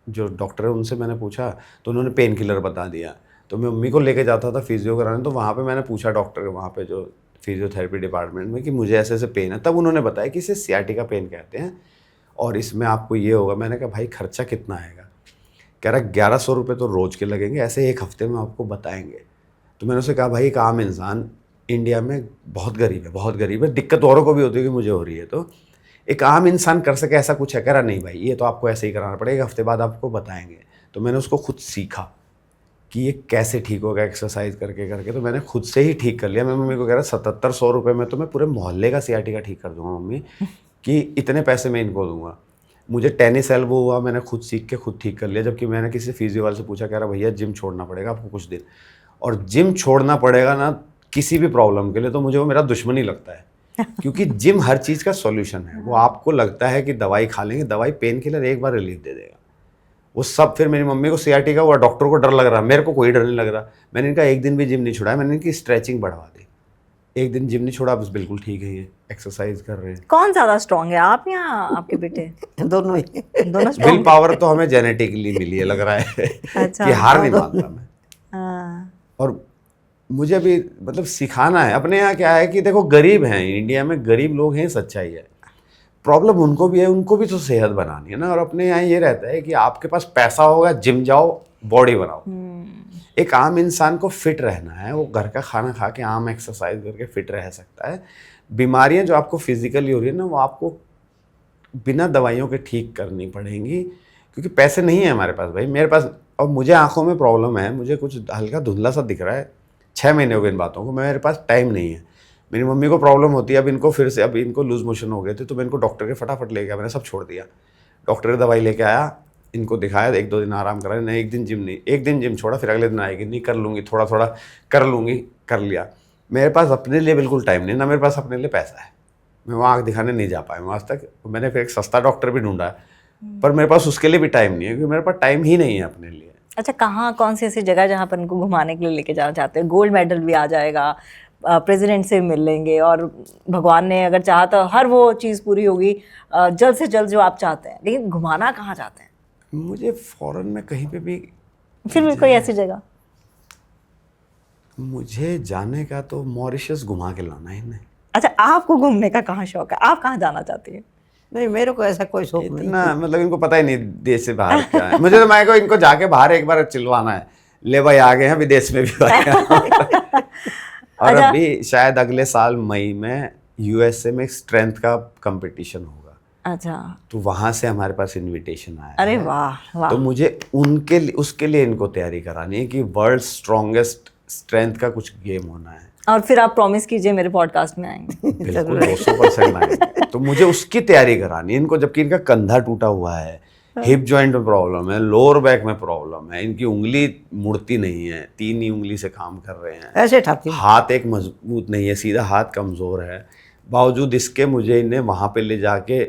जो डॉक्टर है उनसे मैंने पूछा, तो उन्होंने पेन किलर बता दिया। तो मैं मम्मी को लेके जाता था फिजियो कराने, तो वहाँ पे मैंने पूछा डॉक्टर वहाँ पे जो फिजियोथेरेपी डिपार्टमेंट में कि मुझे ऐसे ऐसे पेन है। तब उन्होंने बताया कि इसे सियाटिका पेन कहते हैं और इसमें आपको ये होगा। मैंने कहा भाई खर्चा कितना आएगा? कह रहा 1100 रुपये तो रोज़ के लगेंगे, ऐसे 1 हफ्ते में आपको बताएंगे। तो मैंने उसे कहा भाई एक आम इंसान इंडिया में बहुत गरीब है, दिक्कत औरों को भी होती है कि मुझे हो रही है, तो एक आम इंसान कर सके ऐसा कुछ है? कह रहा नहीं भाई, ये तो आपको ऐसे ही कराना पड़ेगा, 1 हफ्ते बाद आपको बताएंगे। तो मैंने उसको खुद सीखा कि ये कैसे ठीक होगा एक्सरसाइज करके करके, तो मैंने खुद से ही ठीक कर लिया। मैं मम्मी को कह रहा 7700 रुपये में तो मैं पूरे मोहल्ले का सियाटिका ठीक कर दूंगा मम्मी, कि इतने पैसे मैं इनको दूंगा। मुझे टेनिस एल्बो हुआ, मैंने खुद सीख के खुद ठीक कर लिया। जबकि मैंने किसी फिजियो वाले से पूछा, कह रहा भैया जिम छोड़ना पड़ेगा आपको कुछ दिन, और जिम छोड़ना पड़ेगा ना किसी भी प्रॉब्लम के लिए, तो मुझे वो मेरा दुश्मन ही लगता है। क्योंकि जिम हर चीज़ का सॉल्यूशन है। वो आपको लगता है कि दवाई खा लेंगे, दवाई पेन किलर एक बार रिलीफ दे देगा, वो सब। फिर मेरी मम्मी को सियाटिका हुआ, डॉक्टर को डर लग रहा, मेरे को कोई डर नहीं लग रहा। मैंने इनका एक दिन भी जिम नहीं छुड़ाया, मैंने इनकी स्ट्रेचिंग बढ़वा दी। एक दिन जिम नहीं छोड़ा, बस बिल्कुल ठीक है, ये एक्सरसाइज कर रहे हैं। कौन ज्यादा स्ट्रांग है, आप या आपके बेटे? दोनों ही। दोनों विल स्ट्रांग? पावर तो हमें जेनेटिकली मिली है, लग रहा है अच्छा। कि हार नहीं मानता मैं। हाँ। और मुझे भी मतलब सिखाना है। अपने यहाँ क्या है कि देखो गरीब हैं, इंडिया में गरीब लोग हैं, सच्चाई है। प्रॉब्लम उनको भी है, उनको भी तो सेहत बनानी है ना। और अपने यहाँ ये रहता है कि आपके पास पैसा होगा, जिम जाओ, बॉडी बनाओ। एक आम इंसान को फिट रहना है, वो घर का खाना खा के आम एक्सरसाइज करके फिट रह सकता है। बीमारियां जो आपको फिजिकली हो रही है ना, वो आपको बिना दवाइयों के ठीक करनी पड़ेंगी, क्योंकि पैसे नहीं है हमारे पास भाई। मेरे पास, और मुझे आंखों में प्रॉब्लम है, मुझे कुछ हल्का धुंधला सा दिख रहा है, 6 महीने हो गए इन बातों को, मेरे पास टाइम नहीं है। मेरी मम्मी को प्रॉब्लम होती है, अब इनको फिर से, अब इनको लूज मोशन हो गए थे, तो मैं इनको डॉक्टर के फटाफट ले गया, मैंने सब छोड़ दिया। डॉक्टर की दवाई लेके आया, इनको दिखाया, 1-2 दिन आराम करा, नहीं एक दिन जिम छोड़ा, फिर अगले दिन आएगी, नहीं कर लूँगी, थोड़ा थोड़ा कर लूँगी, कर लिया। मेरे पास अपने लिए बिल्कुल टाइम नहीं, ना मेरे पास अपने लिए पैसा है। मैं वहाँ आँख दिखाने नहीं जा पाया आज तक। मैंने फिर एक सस्ता डॉक्टर भी ढूंढा, पर मेरे पास उसके लिए भी टाइम नहीं है, क्योंकि मेरे पास टाइम ही नहीं है अपने लिए। अच्छा, कहाँ कौन सी ऐसी जगह जहाँ पर उनको घुमाने के लिए लेके जाना चाहते हैं? गोल्ड मेडल भी आ जाएगा, प्रेसिडेंट से मिल लेंगे, और भगवान ने अगर चाहा तो हर वो चीज़ पूरी होगी जल्द से जल्द जो आप चाहते हैं, लेकिन घुमाना कहाँ चाहते हैं? मुझे फॉरेन में कहीं पे भी, फिर भी कोई ऐसी जगह? मुझे जाने का तो मॉरिशस घुमा के लाना है इन्हें। अच्छा, आपको घूमने का कहाँ शौक है? आप कहाँ जाना चाहती हैं? नहीं, मेरे को ऐसा कोई शौक नहीं। इतना मतलब इनको पता ही नहीं देश से बाहर क्या है। मुझे तो मैं को इनको जाके बाहर एक बार चिलवाना है, ले भाई आ गए हैं, विदेश में भी आ गए हैं। और अच्छा। अभी शायद अगले साल मई में यूएसए में स्ट्रेंथ का कंपटीशन होगा, अच्छा, तो वहां से हमारे पास इनविटेशन आया अरे है। वाह वाह। तो मुझे उनके लिए, उसके लिए इनको तैयारी करानी है कि वर्ल्ड स्ट्रॉन्गेस्ट स्ट्रेंथ का कुछ गेम होना है। और फिर आप प्रॉमिस कीजिए मेरे पॉडकास्ट में आएंगे। बिल्कुल 200% आएंगे। तो मुझे उसकी तैयारी करानी है इनको, जबकि इनका कंधा टूटा हुआ है, हिप जॉइंट में प्रॉब्लम है, लोअर बैक में प्रॉब्लम है, इनकी उंगली मुड़ती नहीं है, 3 ही उंगली से काम कर रहे हैं, ऐसे ठाती हूँ। हाथ एक मजबूत नहीं है, सीधा हाथ कमजोर है। बावजूद इसके मुझे इन्हें वहां पे ले जाके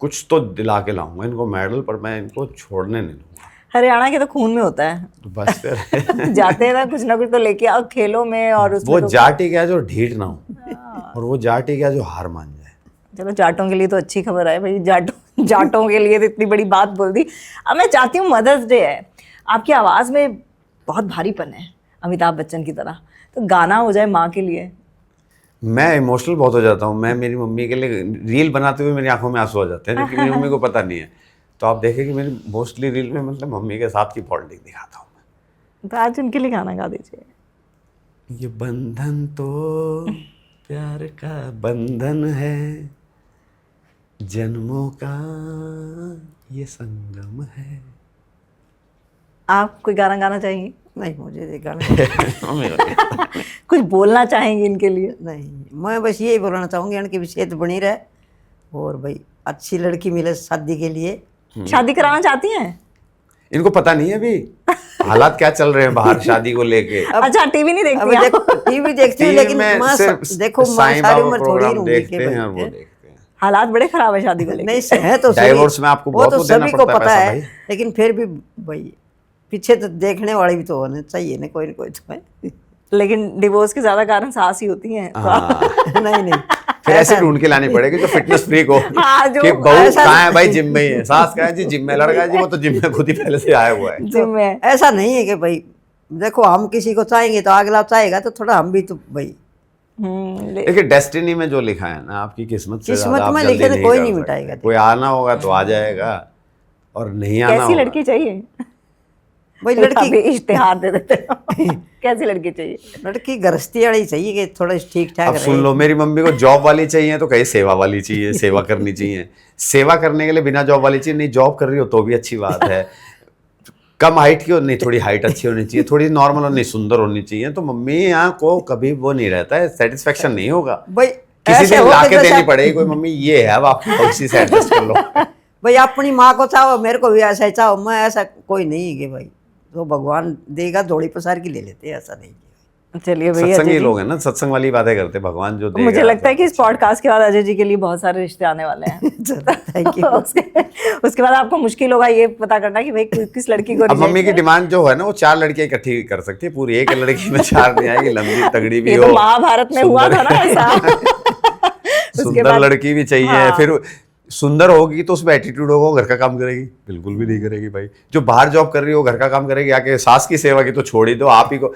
कुछ तो दिला के लाऊंगा इनको मेडल, पर मैं इनको छोड़ने नहीं दूंगा। हरियाणा के तो खून में होता है। तो बस फिर जाते हैं ना कुछ तो लेके आओ खेलों में, और उसमें वो तो जाटी क्या जो ढीठ ना हो, और वो जाटी क्या जो हार मान जाए। चलो, जाटों के लिए तो अच्छी खबर है भाई, जाटों के लिए तो इतनी बड़ी बात बोल दी। अब मैं चाहती हूँ, मदर्स डे है, आपकी आवाज़ में बहुत भारीपन है अमिताभ बच्चन की तरह, तो गाना हो जाए माँ के लिए। मैं इमोशनल बहुत हो जाता हूँ। मैं मेरी मम्मी के लिए रील बनाते हुए मेरी आंखों में आंसू आ जाते हैं, लेकिन मेरी मम्मी को पता नहीं है। तो आप देखें कि मेरी मोस्टली रील में मतलब मम्मी के साथ की पॉलिटिक्स दिखाता हूँ मैं। तो आज उनके लिए गाना गा दीजिए। ये बंधन तो प्यार का बंधन है, जन्मों का ये संगम है। आप कोई गाना गाना चाहेंगे? नहीं, मुझे ये गाना कुछ बोलना चाहेंगे इनके लिए? नहीं, मैं बस यही बोलना चाहूँगी इनकी भी सेहत बनी रहे, और भाई अच्छी लड़की मिले शादी के लिए। शादी कराना चाहती हैं? इनको पता नहीं है अभी हालात क्या चल रहे हैं बाहर शादी को लेके। अच्छा, टीवी नहीं अब देखती आप? देखो, टीवी देखती हूँ, टीवी लेकिन में माँ सिर्फ देखो, माँ साईं सारी बाबा उम्र थोड़ी प्रोग्राम रहूंगी देखते के हैं और भाई। वो देखते हैं। हालात बड़े खराब है शादी को लेके। नहीं, है तो सही। डाइवोर्स में आपको वो बहुत तो कुछ देना सभी को पड़ता है पता पैसा है, भाई। लेकिन फिर भी भाई पीछे तो देखने वाले भी तो होने चाहिए ना, कोई ना कोई तो है। लेकिन डिवोर्स के ज्यादा कारण सास ही होती हैं। हाँ। नहीं नहीं, फिर ऐसे ढूंढ के लानी पड़ेगी जो फिटनेस फ्रीक हो हाँ, जो कि बहू ऐसा- कहाँ है भाई, जिम में ही है। सास कहाँ है जी, जिम में। लड़का है जी, वो तो जिम में खुद ही पहले से आया हुआ है। जिम में। ऐसा नहीं है कि भाई देखो हम किसी को चाहेंगे तो अगला चाहेगा, तो थोड़ा हम भी तो भाई देखिए डेस्टिनी में जो लिखा है ना, आपकी किस्मत से किस्मत ज्यादा आप में जल्दी लिखे तो नहीं कोई कर नहीं सकते। मिटाएगा। कोई आना होगा तो आ जाएगा, और नहीं आना कैसी होगा। लड़की चाहिए? भाई लड़की अभी इश्तिहार दे देते हो। कैसी लड़की चाहिए? लड़की गृहस्थी वाली चाहिए कि थोड़ा ठीक ठाक अब रहे। सुन लो, मेरी मम्मी को जॉब वाली चाहिए तो कहीं सेवा वाली चाहिए, सेवा करनी चाहिए। सेवा करने के लिए बिना जॉब वाली चाहिए, नहीं जॉब कर रही हो तो भी अच्छी बात है। कम हाइट की हो, नहीं थोड़ी हाइट अच्छी होनी चाहिए, थोड़ी नॉर्मल होनी, सुंदर होनी चाहिए। तो मम्मी यहाँ को कभी वो नहीं रहता है, सेटिस्फेक्शन नहीं होगा। भाई किसी ऐसे दिन हो ला कि के जैसे देनी पड़ेगी कोई, मम्मी ये है अब आप उसी से एडजस्ट कर लो। भाई अपनी माँ को चाहो, मेरे को भी ऐसा ही चाहो, मैं ऐसा कोई नहीं है कि भाई तो भगवान देगा जोड़ी पसार की ले लेते हैं, ऐसा नहीं है। चलिए भैया, सत्संगी लोग हैं ना, सत्संग वाली बातें करते, भगवान जो देगा। मुझे लगता है कि इस पॉडकास्ट के बाद अजय जी के लिए बहुत सारे रिश्ते आने वाले हैं। Thank you. उसके बाद आपको मुश्किल होगा ये पता करना कि भाई किस लड़की को अब reject मम्मी की करें। डिमांड जो है ना, वो 4 लड़कियां इकट्ठी कर सकती है, पूरी एक लड़की में 4 नहीं आएगी। लंबी तगड़ी भी ये हो, तो महाभारत में हुआ था ना ऐसा। उसके सुंदर बाद लड़की भी चाहिए। हाँ। फिर सुंदर होगी तो उसमें एटीट्यूड होगा, वो घर का काम करेगी? बिल्कुल भी नहीं करेगी भाई। जो बाहर जॉब कर रही हो घर का काम करेगी, आके सास की सेवा की तो छोड़ ही दो, आप ही को।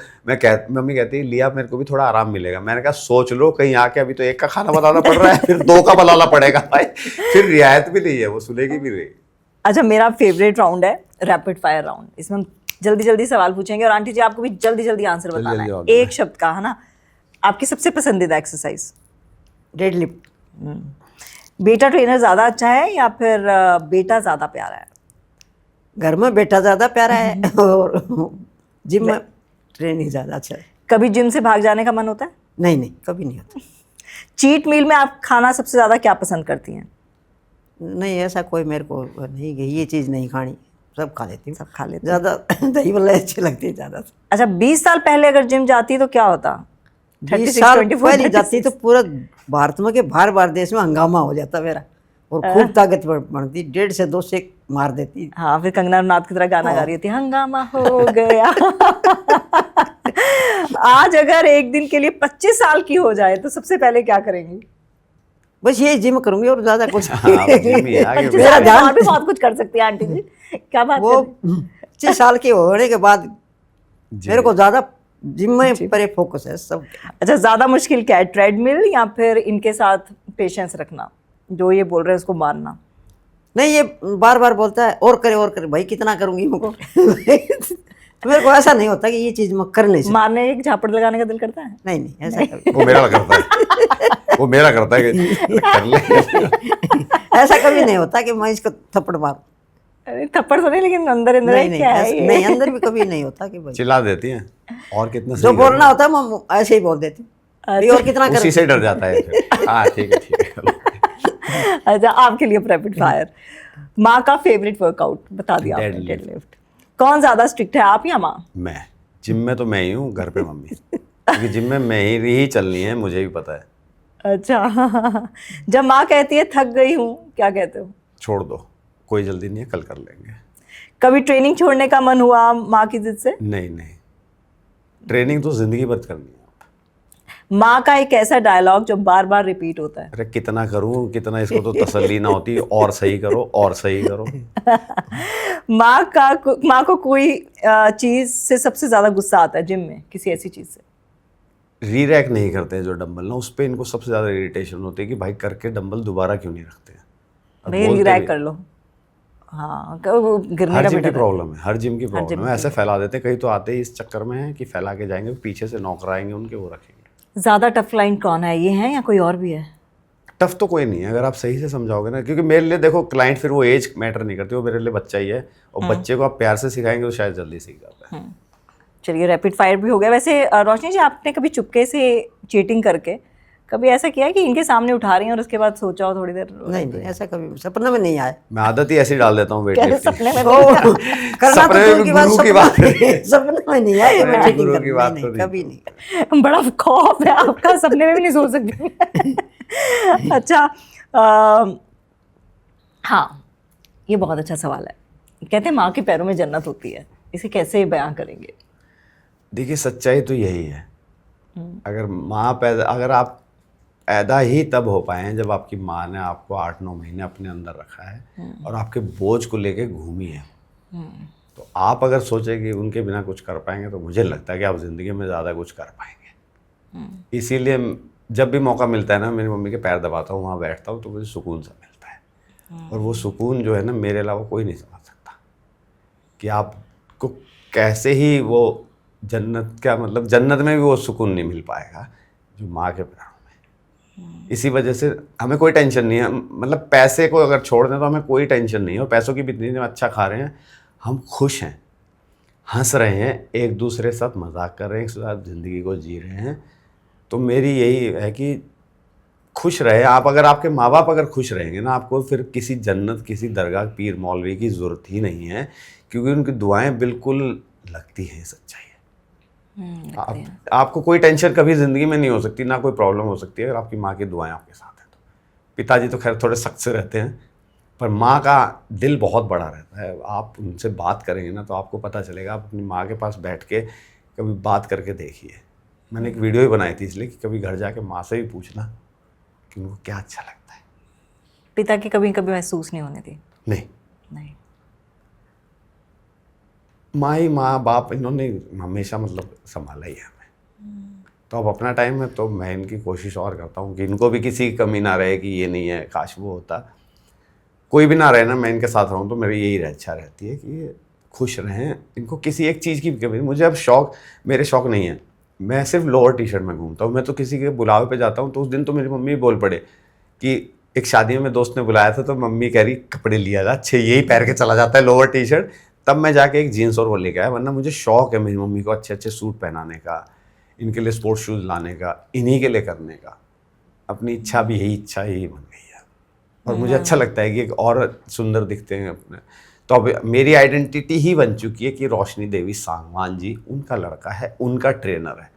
मम्मी कहती है लिया मेरे को भी थोड़ा आराम मिलेगा। मैंने कहा सोच लो, कहीं आके अभी तो एक का खाना बनाना पड़ रहा है, फिर 2 का बनाना पड़ेगा भाई, फिर रियायत भी नहीं है, वो सुनेगी भी नहीं। अच्छा, मेरा फेवरेट राउंड है रैपिड फायर राउंड। इसमें हम जल्दी जल्दी सवाल पूछेंगे और आंटी जी आपको भी जल्दी जल्दी आंसर जल्दी बताना जवाब है, देना एक शब्द का, है ना। आपकी सबसे पसंदीदा एक्सरसाइज? Dead lift. बेटा ट्रेनर ज्यादा अच्छा है या फिर बेटा ज्यादा प्यारा है? घर में बेटा ज्यादा प्यारा है और जिम में ट्रेनिंग ज्यादा अच्छा है। कभी जिम से भाग जाने का मन होता है? नहीं नहीं, कभी नहीं होता। चीट मील में आप खाना सबसे ज्यादा क्या पसंद करती हैं? नहीं, ऐसा कोई मेरे को नहीं कि ये चीज़ नहीं खानी, सब खा लेती हूँ। सब खा लेते ज़्यादा दही वाला अच्छी लगती है ज़्यादा। अच्छा, 20 साल पहले अगर जिम जाती तो क्या होता? 20 36, साल 24, पहले जाती तो पूरा भारत में के बाहर देश में हंगामा हो जाता मेरा, और खूब ताकत बढ़ती। 1.5 से 2 से मार देती। हाँ, फिर कंगना रनौत की तरह गाना गा रही थी, हंगामा हो गया। आज अगर एक दिन के लिए 25 साल की हो जाए तो सबसे पहले क्या करेंगी? बस यही जिम करूंगी और ज्यादा कुछ हाँ, जिम ही है आगे 25 साल में और भी बहुत कुछ कर सकती है आंटी जी, क्या बात वो कर रही 25 साल के होने के बाद जी। मेरे को ज्यादा जिम में पर फोकस है सब। अच्छा, ज्यादा मुश्किल क्या है, ट्रेडमिल या फिर इनके साथ पेशेंस रखना, जो ये बोल रहे हैं उसको मानना? नहीं, ये बार बार बोलता है और करे भाई कितना करूंगी मुझको। मेरे को ऐसा नहीं होता कि ये चीज मैं कर नहीं सकती। मारने एक झापड़ लगाने का दिल करता है? नहीं ऐसा कभी वो मेरा करता है, वो मेरा करता है कि कर ले। ऐसा कभी नहीं होता कि मैं इसको थप्पड़ मारूं। अरे थप्पड़ तो नहीं, लेकिन अंदर अंदर नहीं क्या है ये? नहीं, अंदर भी कभी नहीं होता कि भाई चिल्ला देती हैं और कितना जो सही बोलना होता है मैं ऐसे ही बोल देती हूँ। भाई और कितना करो। कर उसी से डर जाता है फिर। हाँ ठीक है ठीक है चलो। अच्छा, आपके लिए रैपिड फायर, माँ का फेवरेट वर्कआउट बता दिया आपने, Deadlift। डेडलिफ्ट। कौन ज्यादा स्ट्रिक्ट है, आप या माँ? मैं जिम में तो मैं ही हूँ, घर पे मम्मी, क्योंकि जिम में मैं ही चलनी है, मुझे भी पता है। अच्छा। जब माँ कहती है थक गई हूँ, क्या कहते हो? छोड़ दो, कोई जल्दी नहीं है, कल कर लेंगे। कभी ट्रेनिंग छोड़ने का मन हुआ माँ की जिद से? नहीं नहीं, ट्रेनिंग तो जिंदगी भर करनी है। माँ का एक ऐसा डायलॉग जो बार बार रिपीट होता है? अरे कितना करूँ कितना, इसको तो तसल्ली ना होती, और सही करो और सही करो। माँ को कोई चीज से सबसे ज्यादा गुस्सा आता है जिम में, किसी ऐसी चीज से? रीरैक नहीं करते हैं जो डंबल ना, उस पर इनको सबसे ज़्यादा इरिटेशन होती है कि भाई करके डंबल दोबारा क्यों नहीं रखते हैं। अब भाई बोलते रिलैक्स भी- कर लो। हाँ, वो गिरने हर का जिम भी की डर है। प्रॉब्लम है, हर जिम की जिम प्रॉब्लम है, ऐसे फैला देते हैं। कई तो आते ही इस चक्कर में है कि फैला के जाएंगे, पीछे से नौकर आएंगे उनके, वो रखेंगे। ज्यादा टफ क्लाइंट कौन है, ये है या कोई और भी है? टफ तो कोई नहीं है अगर आप सही से समझाओगे ना, क्योंकि मेरे लिए देखो क्लाइंट फिर वो एज मैटर नहीं करती, वो मेरे लिए बच्चा ही है, और बच्चे को आप प्यार से सिखाएंगे तो शायद जल्दी सीख जाता है। चलिए, रैपिड फायर भी हो गया। वैसे रोशनी जी, आपने कभी चुपके से चीटिंग करके कभी ऐसा किया है कि इनके सामने उठा रही हैं और उसके बाद सोचा हो थोड़ी देर? नहीं ऐसा कभी सपने में नहीं आया। मैं आदत ही ऐसी डाल देता हूँ वेट कैसे लिफ्टिंग। सपने में? करना सपने तो में दूर की बात, गुरु की बात सपने में नहीं आया कि मैं गुरु चीटिंग की बात करनी, तो नहीं नहीं। कभी नहीं। बड़ा खौफ है आपका, सपने में भी नहीं सो सकती। अच्छा, हाँ, ये बहुत अच्छा सवाल है। कहते हैं माँ के पैरों में जन्नत होती है, इसे कैसे बयां करेंगे? देखिए सच्चाई तो यही है, अगर आप पैदा ही तब हो पाए हैं जब आपकी माँ ने आपको 8-9 महीने अपने अंदर रखा है और आपके बोझ को लेके घूमी है, तो आप अगर सोचे कि उनके बिना कुछ कर पाएंगे, तो मुझे लगता है कि आप ज़िंदगी में ज़्यादा कुछ कर पाएंगे। इसीलिए जब भी मौका मिलता है ना, मेरी मम्मी के पैर दबाता हूँ, वहाँ बैठता हूँ, तो मुझे सुकून सा मिलता है। और वो सुकून जो है ना, मेरे अलावा कोई नहीं समझ सकता कि आपको कैसे ही वो जन्नत, क्या मतलब जन्नत में भी वो सुकून नहीं मिल पाएगा जो माँ के पैरों में। इसी वजह से हमें कोई टेंशन नहीं है, मतलब पैसे को अगर छोड़ दें तो हमें कोई टेंशन नहीं है, और पैसों की भी इतनी अच्छा खा रहे हैं, हम खुश हैं, हंस रहे हैं, एक दूसरे के साथ मजाक कर रहे हैं, एक साथ ज़िंदगी को जी रहे हैं। तो मेरी यही है कि खुश रहे आप। अगर आपके माँ बाप अगर खुश रहेंगे ना, आपको फिर किसी जन्नत, किसी दरगाह, पीर मौलवी की ज़रूरत ही नहीं है, क्योंकि उनकी दुआएं बिल्कुल लगती हैं, सच्चाई है। आपको कोई टेंशन कभी ज़िंदगी में नहीं हो सकती, ना कोई प्रॉब्लम हो सकती है अगर आपकी माँ की दुआएं आपके साथ हैं तो। पिताजी तो खैर थोड़े सख्त से रहते हैं, पर माँ का दिल बहुत बड़ा रहता है। आप उनसे बात करेंगे ना तो आपको पता चलेगा। आप अपनी माँ के पास बैठ के कभी बात करके देखिए। मैंने एक वीडियो ही बनाई थी इसलिए कि कभी घर जाके माँ से भी पूछना कि उनको क्या अच्छा लगता है। पिता की कभी कभी महसूस नहीं होने दी? नहीं। माँ बाप इन्होंने हमेशा मतलब संभाला ही है हमें। तो अब अपना टाइम है तो मैं इनकी कोशिश और करता हूँ कि इनको भी किसी की कमी ना रहे कि ये नहीं है, काश वो होता। कोई भी ना रहे ना, मैं इनके साथ रहूँ तो मेरी यही इच्छा रहती है कि ये खुश रहें, इनको किसी एक चीज़ की भी कमी। मुझे अब मेरे शौक़ नहीं है, मैं सिर्फ लोअर टी शर्ट में घूमता हूँ। मैं तो किसी के बुलावे पे जाता हूँ तो उस दिन तो मेरी मम्मी बोल पड़े कि एक शादी में दोस्त ने बुलाया था तो मम्मी कह रही कपड़े लिया था, अच्छे यही पहन के चला जाता है लोअर टी शर्ट। तब मैं जाके एक जीन्स और वो लेके आया, वरना मुझे शौक़ है मेरी मम्मी को अच्छे अच्छे सूट पहनाने का, इनके लिए स्पोर्ट्स शूज़ लाने का, इन्हीं के लिए करने का। अपनी इच्छा भी यही इच्छा यही बन गई है और मुझे अच्छा लगता है कि एक और सुंदर दिखते हैं अपने। तो अब मेरी आइडेंटिटी ही बन चुकी है कि रोशनी देवी सांगवान जी उनका लड़का है, उनका ट्रेनर है।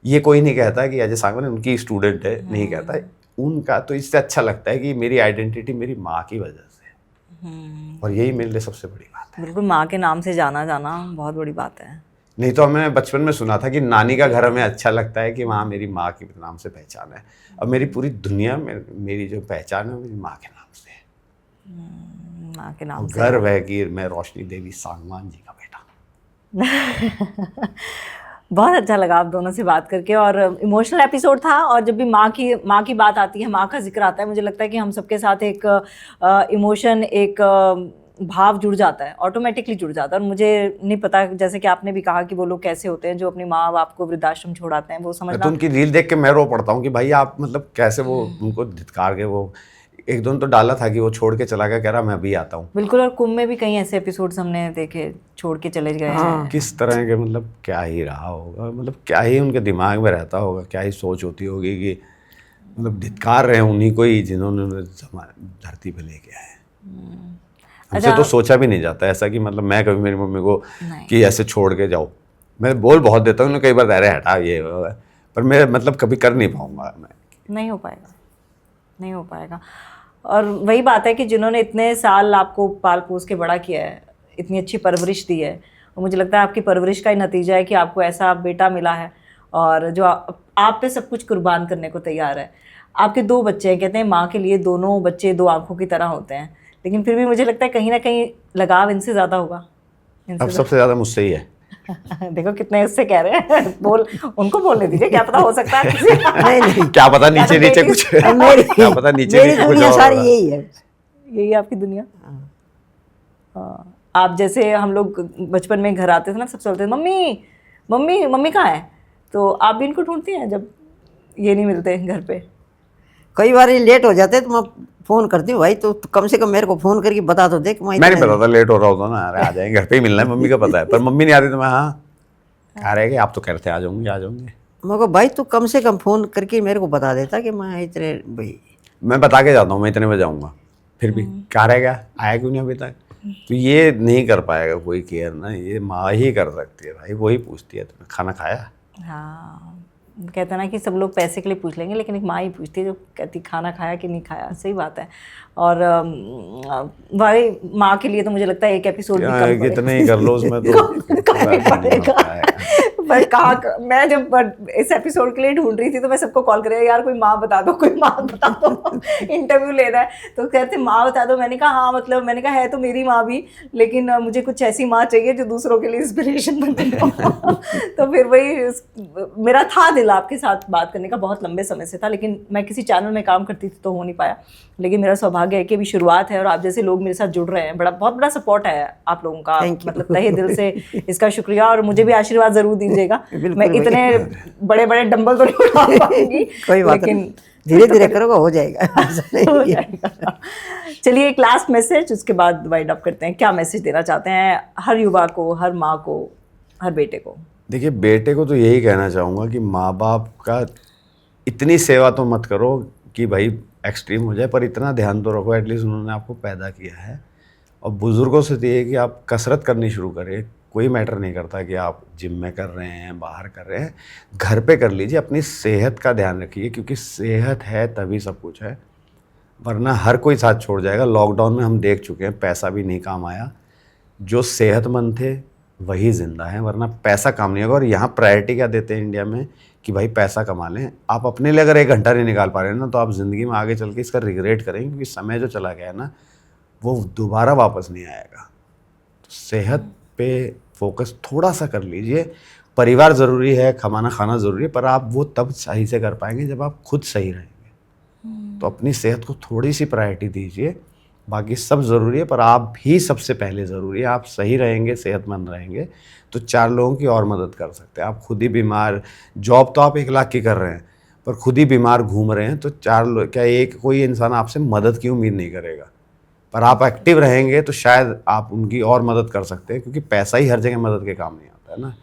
ये कोई नहीं कहता है कि अजय सांगवान उनकी स्टूडेंट है, नहीं कहता है उनका। तो इससे अच्छा लगता है कि मेरी आइडेंटिटी मेरी माँ की वजह से है। और यही मेरे लिए सबसे बड़ी बात है। बिल्कुल, माँ के नाम से जाना जाना बहुत बड़ी बात है। नहीं तो हमें बचपन में सुना था कि नानी का घर हमें अच्छा लगता है कि वहाँ मेरी माँ के नाम से पहचान है। अब मेरी पूरी दुनिया में मेरी जो पहचान है वो मेरी माँ के नाम से है। माँ के नाम से गर्व है कि मैं रोशनी देवी सांगवान जी का बेटा। बहुत अच्छा लगा आप दोनों से बात करके, और इमोशनल एपिसोड था। और जब भी माँ की बात आती है, माँ का जिक्र आता है, मुझे लगता है कि हम सबके साथ एक इमोशन, एक भाव जुड़ जाता है, ऑटोमेटिकली जुड़ जाता है। और मुझे नहीं पता, जैसे कि आपने भी कहा कि वो लोग कैसे होते हैं जो अपनी माँ बाप को वृद्धाश्रम छोड़ाते हैं, वो मैं समझना। तो उनकी रील देख के मैं रो पड़ता हूँ कि भाई आप मतलब कैसे वो उनको धिक्कार के वो एक दोनों तो डाला था कि वो छोड़ के चला गया, कह रहा मैं अभी आता हूँ। बिल्कुल, और कुंभ में भी कई ऐसे एपिसोड्स हमने देखे, छोड़ के चले गए हैं। किस तरह के मतलब क्या ही रहा होगा, मतलब क्या ही उनके दिमाग में रहता होगा, क्या ही सोच होती होगी कि मतलब धिक्कार रहे हैं उन्हीं को ही जिन्होंने धरती पे लेके आए। हमसे तो सोचा भी नहीं जाता ऐसा कि मतलब मैं कभी मेरी मम्मी को कि ऐसे छोड़ के जाओ। मैं बोल बहुत देता हूँ, कई बार अरे हटा ये, पर मैं मतलब कभी कर नहीं पाऊंगा। मैं नहीं हो पाएगा, नहीं हो पाएगा। और वही बात है कि जिन्होंने इतने साल आपको पाल पोस के बड़ा किया है, इतनी अच्छी परवरिश दी है, और मुझे लगता है आपकी परवरिश का ही नतीजा है कि आपको ऐसा बेटा मिला है और जो आप पे सब कुछ कुर्बान करने को तैयार है। आपके 2 बच्चे हैं, कहते हैं माँ के लिए दोनों बच्चे 2 आंखों की तरह होते हैं, लेकिन फिर भी मुझे लगता है कहीं ना कहीं लगाव इनसे ज़्यादा होगा। अब सबसे ज़्यादा मुझसे ही है। देखो कितने उससे कह रहे हैं, बोल उनको बोलने दीजिए, क्या पता हो सकता है किसी नहीं क्या पता नीचे नीचे कुछ क्या पता नीचे नीचे कुछ दुनिया और सारी होगा। यही है। यही है आपकी दुनिया। हाँ। आप जैसे हम लोग बचपन में घर आते थे ना, सबसे बोलते थे मम्मी मम्मी मम्मी कहाँ है, तो आप भी इनको ढूंढती हैं जब ये नहीं मिलते घर पे? कई बार लेट हो जाते तो मैं फोन करती हूँ, भाई तो कम से कम मेरे को फोन करके बता तो दे कि मैं नहीं पता था, लेट हो रहा होता ना, अरे आ जाएंगे घर पे ही मिलना है, मम्मी का पता है, पर मम्मी नहीं आती तो मैं हाँ कह रहे आप तो कह रहे थे आ जाऊंगे आ जाऊंगे। मैं को भाई तू कम से कम फोन करके मेरे को बता देता कि मैं इतने भाई। मैं बता के जाता हूँ मैं इतने बजे आऊँगा, फिर भी क्या रहेगा आया क्यों नहीं अभी तक। तो ये नहीं कर पाएगा कोई केयर ना, ये माँ ही कर सकती है भाई, वही पूछती है तुम्हें खाना खाया। हाँ, कहते हैं ना कि सब लोग पैसे के लिए पूछ लेंगे, लेकिन एक माँ ही पूछती है जो कहती खाना खाया कि नहीं खाया। सही बात है। और भाई माँ के लिए तो मुझे लगता है एक एपिसोड भी कम कितने ही कर लो उसमें तो पर कहा, मैं जब इस एपिसोड के लिए ढूंढ रही थी तो मैं सबको कॉल कर रही यार कोई माँ बता दो, कोई माँ बता दो, इंटरव्यू ले रहा है तो कहते माँ बता दो। मैंने कहा हाँ मतलब मैंने कहा है तो मेरी माँ भी, लेकिन मुझे कुछ ऐसी माँ चाहिए जो दूसरों के लिए इंस्पिरेशन बने। तो फिर वही मेरा था दिल आपके साथ बात करने का बहुत लंबे समय से था, लेकिन मैं किसी चैनल में काम करती थी तो हो नहीं पाया। लेकिन मेरा सौभाग्य है कि अभी शुरुआत है और आप जैसे लोग मेरे साथ जुड़ रहे हैं, बहुत बड़ा सपोर्ट है आप लोगों का, मतलब तहे दिल से इसका शुक्रिया। और मुझे भी आशीर्वाद जरूर दीजिएगा। मैं इतने बड़े बड़े डंबल तो नहीं उठा पाऊंगी, कोई बात लेकिन धीरे धीरे करोगे हो जाएगा। हो जाएगा। चलिए एक लास्ट मैसेज, उसके बाद वाइंड अप करते हैं। क्या मैसेज देना चाहते हैं हर युवा को, हर माँ को, हर बेटे को? देखिए बेटे को तो यही कहना चाहूँगा कि माँ बाप का इतनी सेवा तो मत करो कि भाई एक्सट्रीम हो जाए, पर इतना ध्यान तो रखो एटलीस्ट उन्होंने आपको पैदा किया है। और बुज़ुर्गों से तो ये कि आप कसरत करनी शुरू करें। कोई मैटर नहीं करता कि आप जिम में कर रहे हैं, बाहर कर रहे हैं, घर पे कर लीजिए। अपनी सेहत का ध्यान रखिए क्योंकि सेहत है तभी सब कुछ है, वरना हर कोई साथ छोड़ जाएगा। लॉकडाउन में हम देख चुके हैं पैसा भी नहीं काम आया, जो सेहतमंद थे वही ज़िंदा हैं, वरना पैसा काम नहीं होगा। और यहाँ प्रायोरिटी क्या देते हैं इंडिया में कि भाई पैसा कमा लें। आप अपने लिए अगर 1 घंटा नहीं निकाल पा रहे हैं ना, तो आप ज़िंदगी में आगे चल के इसका रिग्रेट करेंगे, क्योंकि समय जो चला गया है ना वो दोबारा वापस नहीं आएगा। तो सेहत पे फोकस थोड़ा सा कर लीजिए। परिवार ज़रूरी है, कमाना खाना ज़रूरी है, पर आप वो तब सही से कर पाएंगे जब आप खुद सही रहेंगे। तो अपनी सेहत को थोड़ी सी प्रायोरिटी दीजिए। बाकी सब ज़रूरी है, पर आप भी सबसे पहले ज़रूरी है। आप सही रहेंगे, सेहतमंद रहेंगे तो 4 लोगों की और मदद कर सकते हैं। आप खुद ही बीमार, जॉब तो आप 1 लाख की कर रहे हैं पर खुद ही बीमार घूम रहे हैं, तो 4 लोग क्या, एक कोई इंसान आपसे मदद की उम्मीद नहीं करेगा। पर आप एक्टिव रहेंगे तो शायद आप उनकी और मदद कर सकते हैं, क्योंकि पैसा ही हर जगह मदद के काम नहीं आता है ना।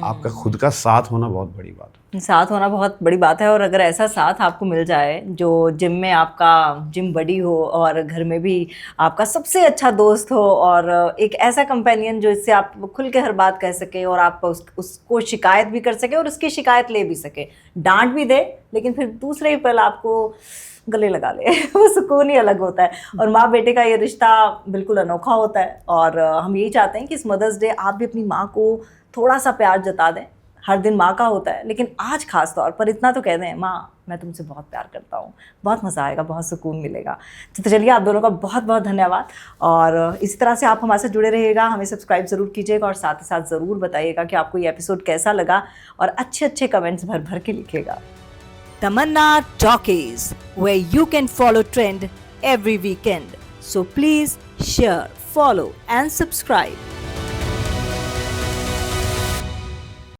आपका खुद का साथ होना बहुत बड़ी बात है। साथ होना बहुत बड़ी बात है। और अगर ऐसा साथ आपको मिल जाए जो जिम में आपका जिम बडी हो और घर में भी आपका सबसे अच्छा दोस्त हो, और एक ऐसा कंपेनियन जो इससे आप खुल के हर बात कह सके और आप उसको शिकायत भी कर सके और उसकी शिकायत ले भी सके, डांट भी दे, लेकिन फिर दूसरे ही पल आपको गले लगा ले वो सुकून ही अलग होता है। और माँ बेटे का ये रिश्ता बिल्कुल अनोखा होता है। और हम यही चाहते हैं कि इस मदर्स डे आप भी अपनी माँ को थोड़ा सा प्यार जता दें। हर दिन माँ का होता है, लेकिन आज खास तौर पर इतना तो कह दें, माँ मैं तुमसे बहुत प्यार करता हूँ। बहुत मज़ा आएगा, बहुत सुकून मिलेगा। तो चलिए, आप दोनों का बहुत बहुत धन्यवाद। और इसी तरह से आप हमारे साथ जुड़े रहिएगा, हमें सब्सक्राइब ज़रूर कीजिएगा और साथ ही साथ ज़रूर बताइएगा कि आपको ये एपिसोड कैसा लगा, और अच्छे अच्छे कमेंट्स भर भर के लिखिएगा। Tamanna Talkies, where you can follow trend every weekend. So please share, follow and subscribe.